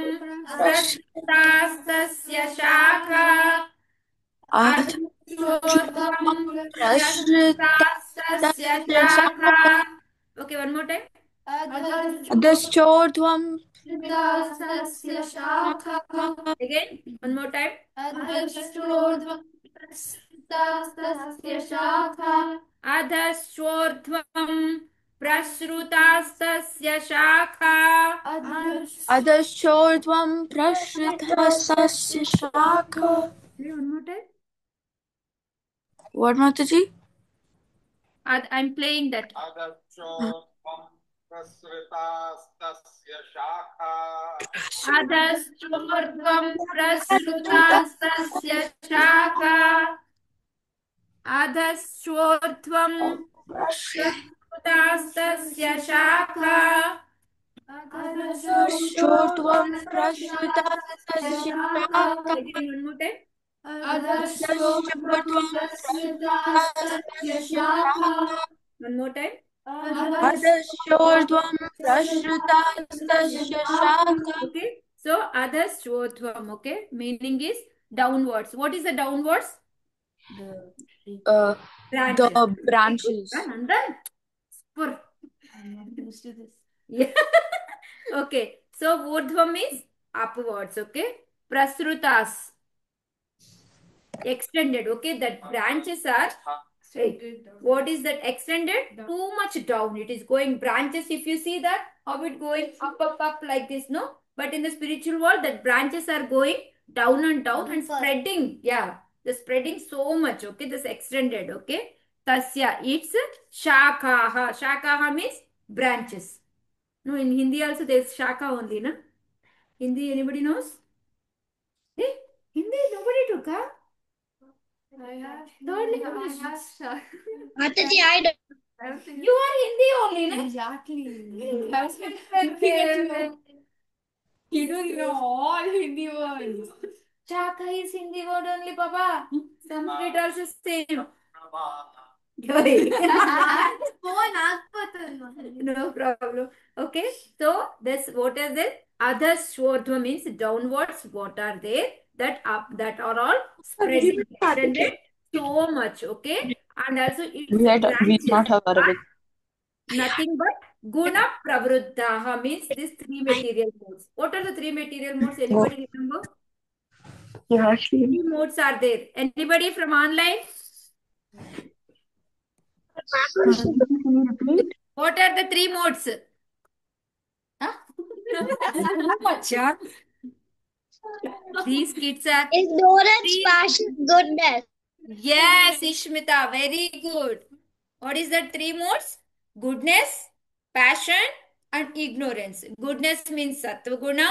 प्रसृतास्तस्य शाखा. अधश्चोर्ध्वं प्रसृतास्तस्य शाखा. Okay, one more time. अधश्चोर्ध्वं प्रसृतास्तस्य शाखा. Again, one more time. अधश्चोर्ध्वं प्रसृतास्तस्य शाखा. अधश्चोर्ध्वं प्रसृतास्तस्य शाखा. अधश्चोर्ध्वं प्रसृतस्य शाखा. One more time. What, Mataji? I'm playing that. अधश्चोर्ध्वं प्रसृतास्तस्य शाखा अधश्चोर्ध्वं प्रसृतास्तस्य शाखा. अधश्चोर्ध्वं प्रसृतास्तस्य शाखा. अधश्चोर्ध्वं प्रसृतस्य शाखा. Again, one more time. अधश्चोर्ध्वं प्रसृतास्तस्य शाखा. One more time. अधश्चोर्ध्वं प्रसृतस्य शाखा. Okay. So adhashchordhvam. Okay. Meaning is downwards. What is the downwards? The Branches. branches. Nandan. Spur. I'm used to this. Yeah. Okay. So urdhvam is upwards. Okay. Prasrutas. Extended. Okay. That branches are. Wait, what is that extended? Too much down. It is going branches. If you see that, how it going up like this, no? But in the spiritual world, that branches are going down and down and spreading. Yeah, they're spreading so much. Okay, this extended. Okay, tasya. It's shakaha. Shakaha means branches. No, in Hindi also there's shaka only, na? Hindi, anybody knows? Hey, Hindi, nobody took, huh? Mataji, I don't. You are Hindi only, no? Exactly. I was expecting You don't know all Hindi words. Chaka is Hindi word only, Papa. Sanskrit also same. No problem. Okay. So this what is it? Adhashchordhva means downwards. What are they? That are all spreading, extended so much. Okay. And also We it's not branches have Arabic. are nothing but guna pravruddhaha means these three material modes. What are the three material modes? Anybody remember? Yeah, Shri. Three modes are there. Anybody from online? Can you repeat? What are the three modes? Huh? Acha. These kids are Ignorance, three. passion, goodness. Yes, Ishmita, very good. What is the three modes? Goodness, passion, and ignorance. Goodness means sattva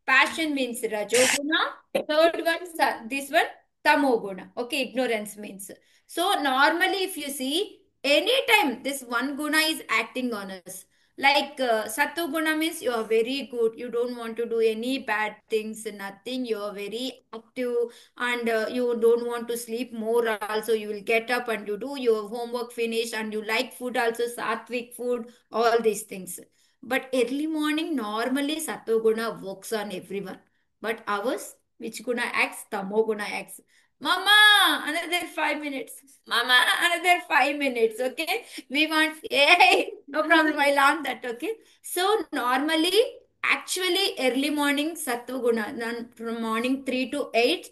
passion means rajoguna, third one, this one, tamoguna. Okay, ignorance means. So normally if you see, anytime this one guna is acting on us, like sattva guna means you are very good, you don't want to do any bad things, nothing, you are very active, and you don't want to sleep more also, you will get up and you do your homework finish, and you like food also, sattvic food, all these things. But early morning normally sattva works on everyone, but ours, which guna acts? Tamoguna acts. Mama, another 5 minutes. Mama, another 5 minutes. Okay, we want, hey, no problem, I'll on that. Okay, so normally, actually early morning sattva guna, from morning 3 to 8,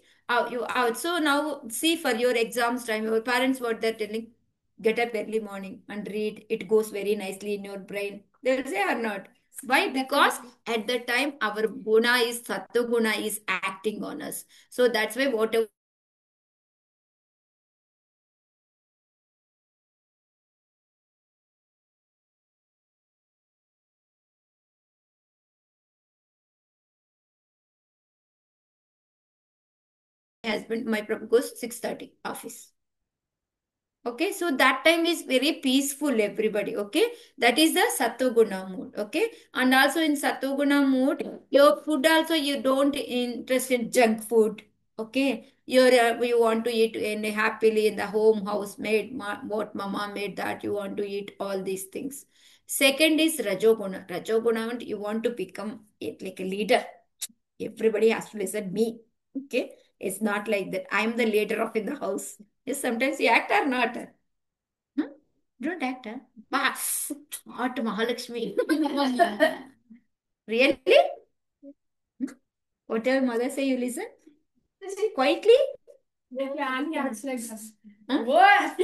you also now see for your exams time, your parents what they're telling, get up early morning and read. It goes very nicely in your brain. They will say or not. Why? Because at the time our guna is sattva guna is acting on us. So that's why whatever husband, my problem goes 6:30 office. Okay, so that time is very peaceful, everybody. Okay, that is the Sattva mood. Okay, and also in Sattva mood, your food also you don't interest in junk food. Okay, you want to eat in happily in the home house made, what mama made, that you want to eat all these things. Second is Rajoguna. Rajoguna means you want to become like a leader. Everybody has to listen me. Okay, it's not like that. I'm the leader of in the house. Yes, sometimes you act or not. Huh? Don't act, huh? Bah, what Mahalakshmi. Really? Whatever mother say, you listen? Quietly? Huh? What?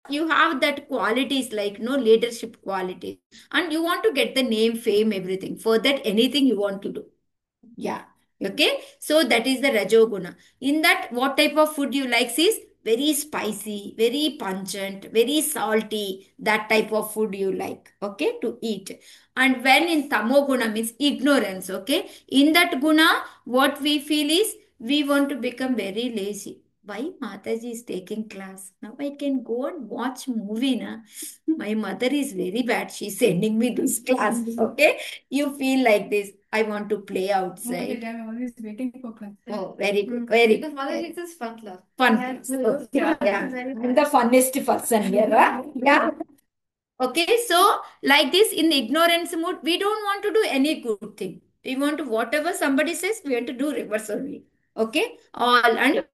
You have that qualities like no leadership qualities, and you want to get the name, fame, everything. For that, anything you want to do. Yeah. Okay. So that is the Rajoguna. In that, what type of food you like is very spicy, very pungent, very salty. That type of food you like. Okay. To eat. And when in Tamoguna means ignorance. Okay. In that guna, what we feel is we want to become very lazy. Why Mataji is taking class? Now I can go and watch movie. Na? My mother is very bad. She's sending me this class. Okay. You feel like this. I want to play outside. I'm always waiting for class. Oh, very good. Very good. Because Mother, it's fun class. Fun class. Okay. Yeah. I'm the funnest person here. Huh? Yeah. Okay. So, like this, in the ignorance mood, we don't want to do any good thing. We want to, whatever somebody says, we want to do reverse only. Okay. All and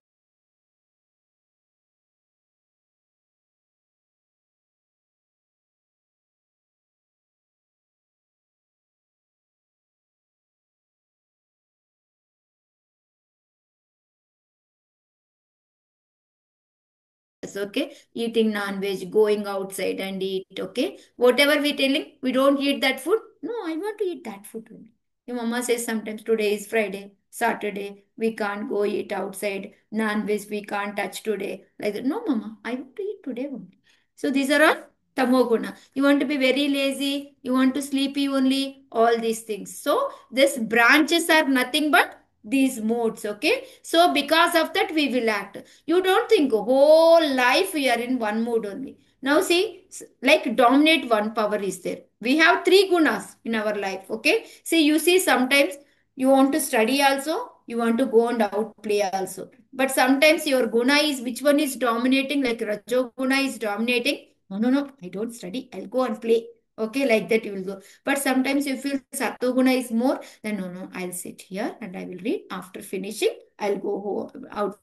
okay, eating non-veg, going outside and eat, okay, whatever we telling, we don't eat that food. No, I want to eat that food only. Your mama says sometimes today is Friday, Saturday, we can't go eat outside, non-veg we can't touch today, like that. No, mama, I want to eat today only. So these are all tamoguna. You want to be very lazy, you want to sleepy only, all these things. So these branches are nothing but these modes, okay. So because of that we will act. You don't think whole life we are in one mood only. Now see, like dominate one power is there. We have three gunas in our life, okay. See, you see sometimes you want to study also, you want to go and out play also. But sometimes your guna is, which one is dominating, like Rajo guna is dominating. No, no, no, I don't study, I'll go and play. Okay, like that you will go. But sometimes you feel Sattva-guna is more, then no, I'll sit here and I will read. After finishing, I'll go out.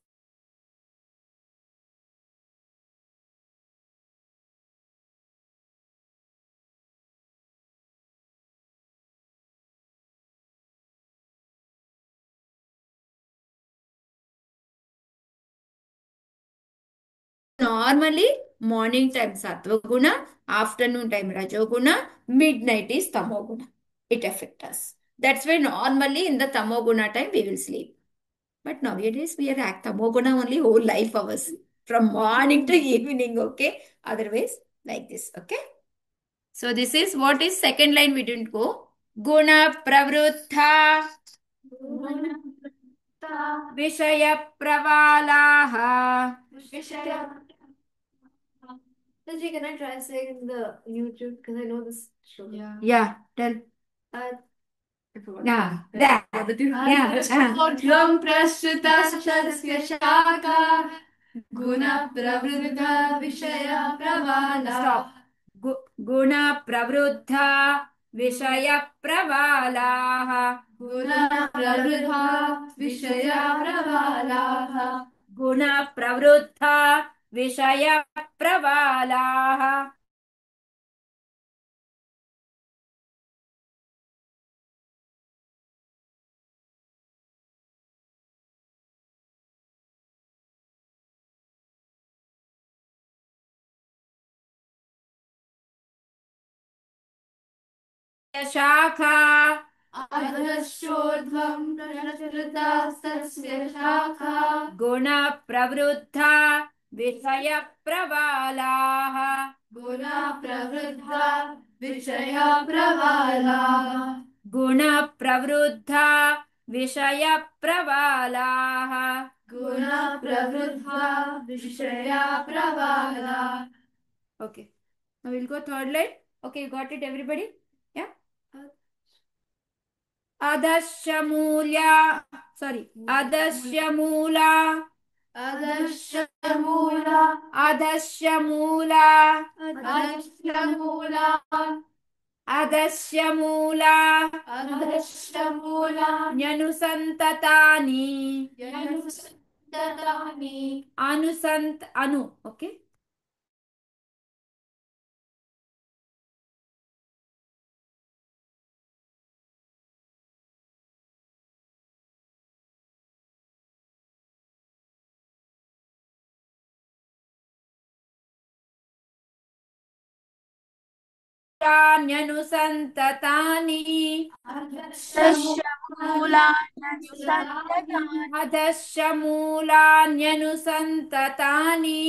Normally, morning time Sattva Guna, afternoon time Rajoguna, midnight is Tamoguna. It affects us. That's why normally in the Tamoguna time we will sleep. But nowadays we are at Tamoguna only whole life hours. From morning to evening, okay? Otherwise, like this, okay? So this is what is second line we didn't go. Guna pravruttha Vishaya pravalaha. Sajji, can I translate in the YouTube? Because I know this show. Yeah, tell. I forgot. Yeah, that. Urdhvam prashrita shadasya shaka guna pravruddha vishaya pravala. Stop. Guna pravruddha Vishaya pravalaha. Guna pravruddha vishaya pravala. Guna pravruddha Vishaya pravalaha. Shakha Adhashodhvam prashrita sasya shakha Guna pravruddha Vishaya pravalaha. Guna pravruddha vishaya pravala. Guna pravruddha Vishaya pravalaha. Guna pravruddha vishaya pravala. Okay. Now we'll go third line. Okay, you got it, everybody? Yeah. Adashamulya. Sorry. Adashamula. Adashamula. Adashamula. Adashamula. Adashamula. Adashamula. Nyanusantatani. Yanusantani. Anu. Okay. Nyanusantatani. Adashamulanyanu-santatani.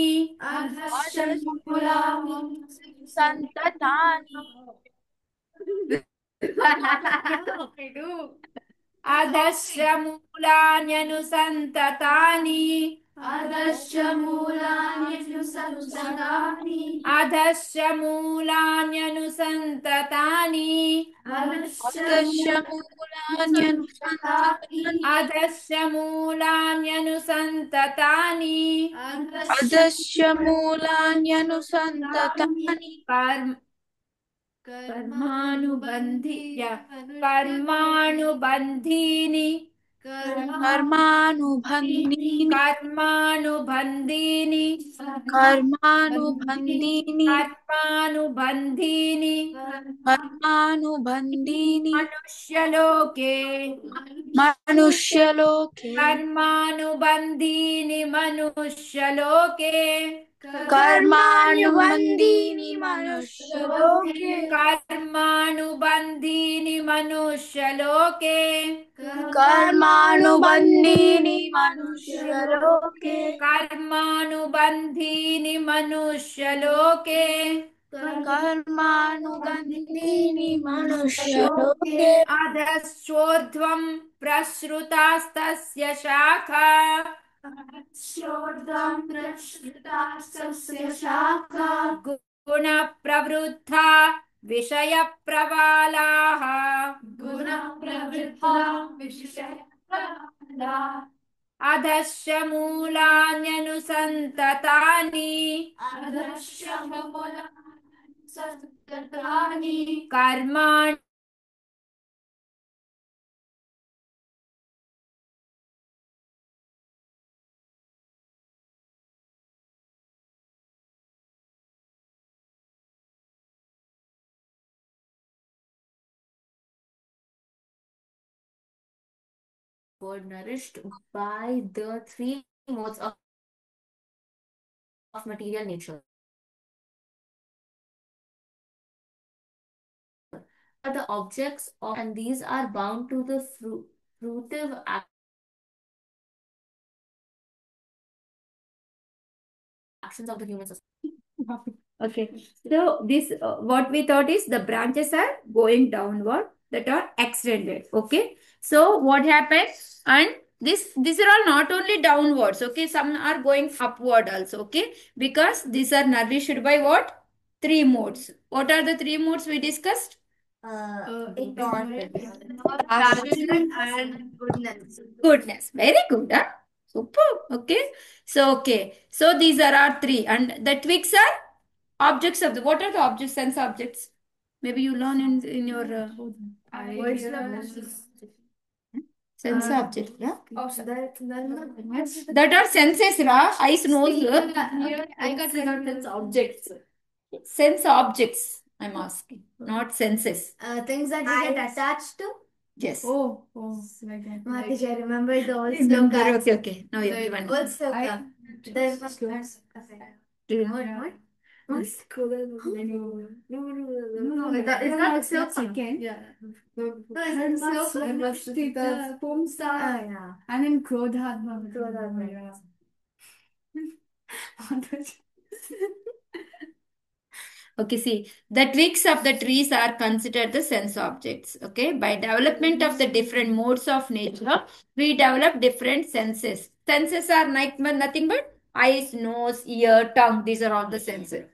Adashamulanyanu-santatani. Adashamulanyanu-santatani. Adashamulanyanu-santatani. Adashamulanyanu-santatani. Karmanubandhi. Karmanubandhini. Karmanubandhini. Karmanubandhini. Karmanubandhini. Karmanubandhini. Karmanubandhini. Manushaloke. Manushaloke. Karmanubandhini manushaloke. Karmanubandhini manushaloke. Karmanubandhini manushaloke. Karmanubandhini manushaloke. Karmanubandhini manushaloke. Karmanubandhini manushaloke. Adhashodhvam prasrutastasya shakha. Adhashodhvam prashrita shakha. Guna pravruddha Vishaya pravalaha. Guna pravruddha vishaya pravala. Adashamulanyanu-santatani. कर्माणि were nourished by the three modes of material nature. Are the objects of, and these are bound to the fruitive actions of the human society. Okay, so this what we thought is the branches are going downward that are extended. Okay, so what happens, and these are all not only downwards. Okay, some are going upward also. Okay, because these are nourished by what? Three modes. What are the three modes we discussed? Passion and goodness. Goodness. Very good. Huh? Super. Okay. So, okay. So, these are our three. And the twigs are objects of the, what are the objects, sense objects? Maybe you learn in your sense object. Yeah? That are senses, ra? Eyes, nose. I got sense objects. Sense objects, I'm asking, not senses. Things that you get attached to. Yes. Oh, like that. Mataji, I remember the old Remember, slokas. okay. Now everyone. Old sloka. There's a sloka. Do you remember? What? It's not sloka. Yeah. No, it's not sloka. Foam star. Yeah. And then Krodha. Okay, see, the twigs of the trees are considered the sense objects. Okay, by development of the different modes of nature, we develop different senses. Senses are like nothing but eyes, nose, ear, tongue. These are all the senses.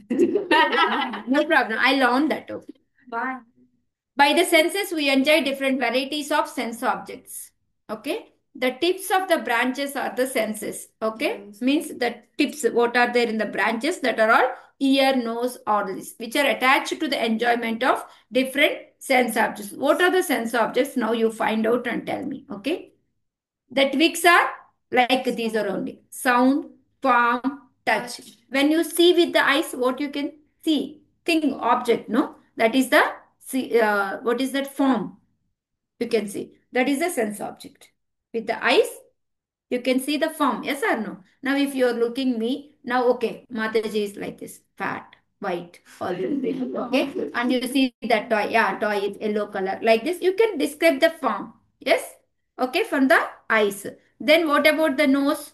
No problem. I learned that. Okay. Bye. By the senses, we enjoy different varieties of sense objects. Okay. The tips of the branches are the senses. Okay. Means the tips, what are there in the branches, that are all ear, nose, all this, which are attached to the enjoyment of different sense objects. What are the sense objects? Now you find out and tell me. Okay. The twigs are like these are only sound, form, touch. When you see with the eyes, what you can see? Thing, object, no? That is the, what is that form? You can see. That is the sense object. With the eyes, you can see the form. Yes or no? Now, if you are looking me, now, okay, Mataji is like this, fat, white, all this thing, okay? And you see that toy. Yeah, toy is yellow color. Like this, you can describe the form. Yes? Okay, from the eyes. Then what about the nose?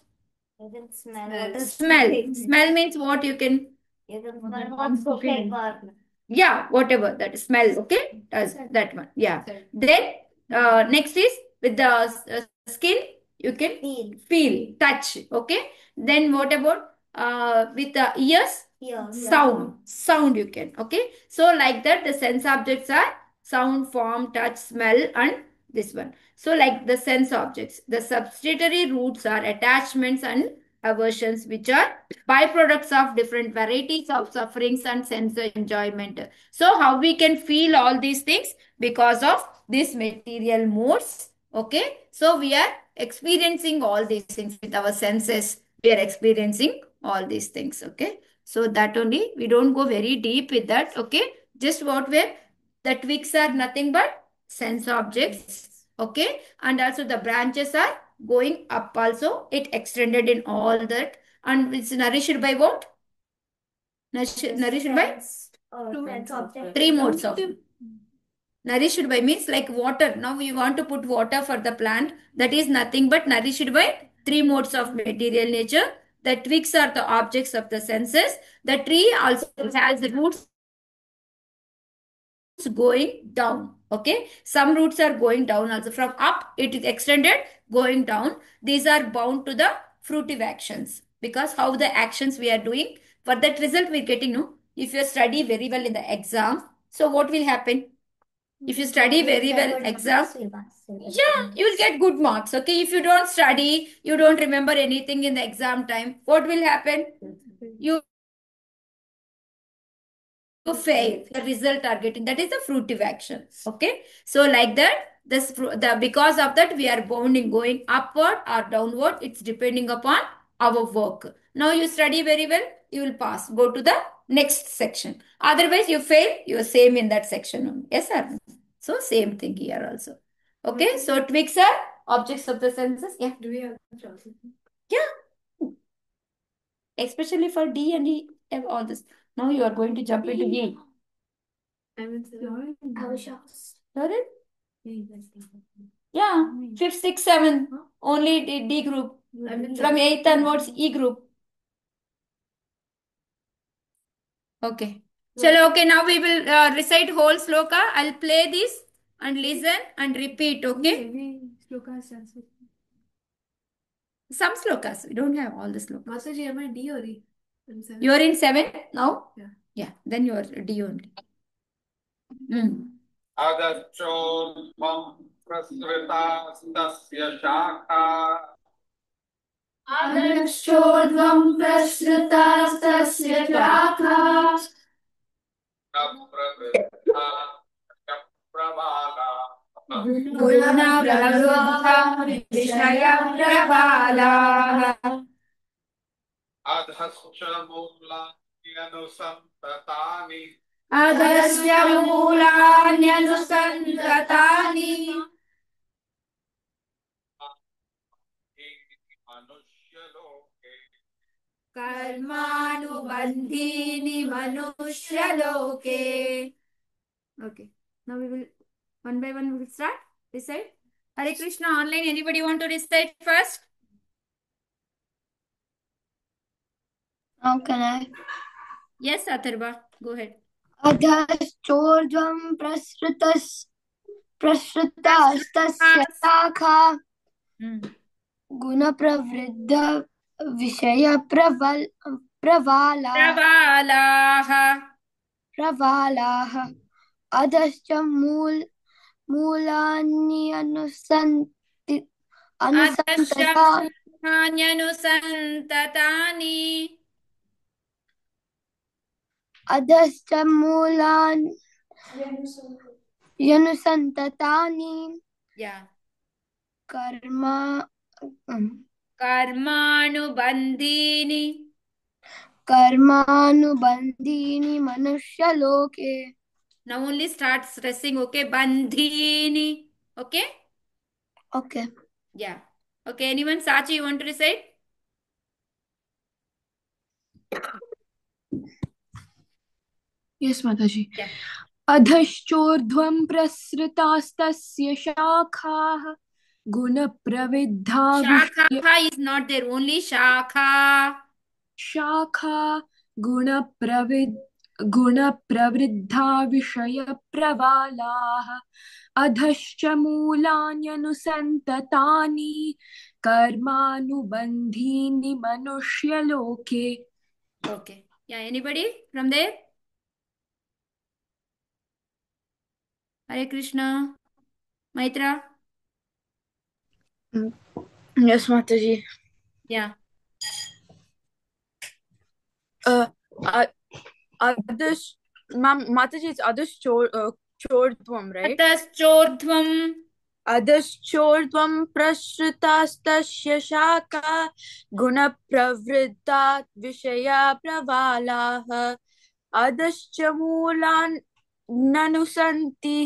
Smell. Smell means what you can? Yeah, whatever that smell. Okay, that one. Yeah. Then next is with the skin, you can feel, touch. Okay. Then what about with the ears? Sound you can. Okay. So like that, the sense objects are sound, form, touch, smell, and this one. So like the sense objects, the subsidiary roots are attachments and aversions, which are byproducts of different varieties of sufferings and sense enjoyment. So how we can feel all these things? Because of these material modes. Okay. So we are experiencing all these things with our senses. We are experiencing all these things. Okay. So that only, we don't go very deep with that. Okay. Just what where the twigs are nothing but sense objects. Okay. And also the branches are going up also. It extended in all that. And it's nourished by what? Nourished by three modes of. Nourished by means like water. Now we want to put water for the plant. That is nothing but nourished by three modes of material nature. The twigs are the objects of the senses. The tree also has the roots going down. Okay. Some roots are going down also. From up, it is extended, going down. These are bound to the fruitive actions. Because how the actions we are doing, for that result we are getting, no? If you study very well in the exam, so what will happen? If you study very well exam, yeah, you will get good marks. Okay. If you don't study, you don't remember anything in the exam time, what will happen? You you fail. The result are getting, that is the fruitive action. Okay. So like that, because of that, we are bounding going upward or downward. It's depending upon our work. Now you study very well, you will pass. Go to the next section. Otherwise, you fail, you are same in that section only. Yes, sir. So same thing here also. Okay. So tweaks are objects of the senses. Yeah. Do we have choices? Yeah. Especially for D and E, all this. Now you are going to jump into E. Sorry? Yeah, 5th, 6th, 7th, only D group. From 8th onwards, E group. Okay. Chalo, okay, now we will recite whole sloka. I'll play this and listen and repeat, okay? Some slokas. We don't have all the slokas. Mataji, am I D or E? You are in 7 now? Yeah. Yeah, then you are D only. अदच्चोर्ध्वं प्रसृतास्तस्य शाखा अदक्षोर्ध्वं प्रसृतास्तस्य शाखा प्रवृद्धा प्रबाला विषयप्रबालाः अधश्च मूलान्यनुसन्ततानि अधस्य मूलान्यनुसन्ततानि मनुष्यलोके कर्मानुबन्धीनि मनुष्यलोके. Okay, now we will one by one we will start. Recite. Hare Krishna online. Anybody want to recite first? How can I? Yes, Atharva. Go ahead. अधश्चोर्ध्वं प्रसृतास्तस्य शाखा गुणप्रवृद्ध प्रवालाः अधश्च मूलान्यनुसन्ततानि Yeah. कर्मानुबन्धीनि मनुष्यलोके. Now only start stressing, okay? Bandhini. Okay? Okay. Yeah. Okay, anyone? Sachi, you want to recite? Yes, Mataji. Yeah. अधश्चोर्ध्वं प्रसृतास्तस्य शाखाः गुणप्रविद्धा Shakha is not there, only Shakha. शाखा गुणप्रवृद्धा विषयप्रवालाः अधश्च मूलान्यनुसन्ततानि कर्मानुबन्धीनि मनुष्यलोके. Okay. Yeah, anybody from there? Hare Krishna. Maitra? Yes, Mataji. Yeah. Mataji, it's Chordhvam, right? Adhachordhvam प्रसृतास्तस्य शाखा गुणप्रवृद्धा विषयप्रवालाः अधश्च मूलान्यनुसन्ति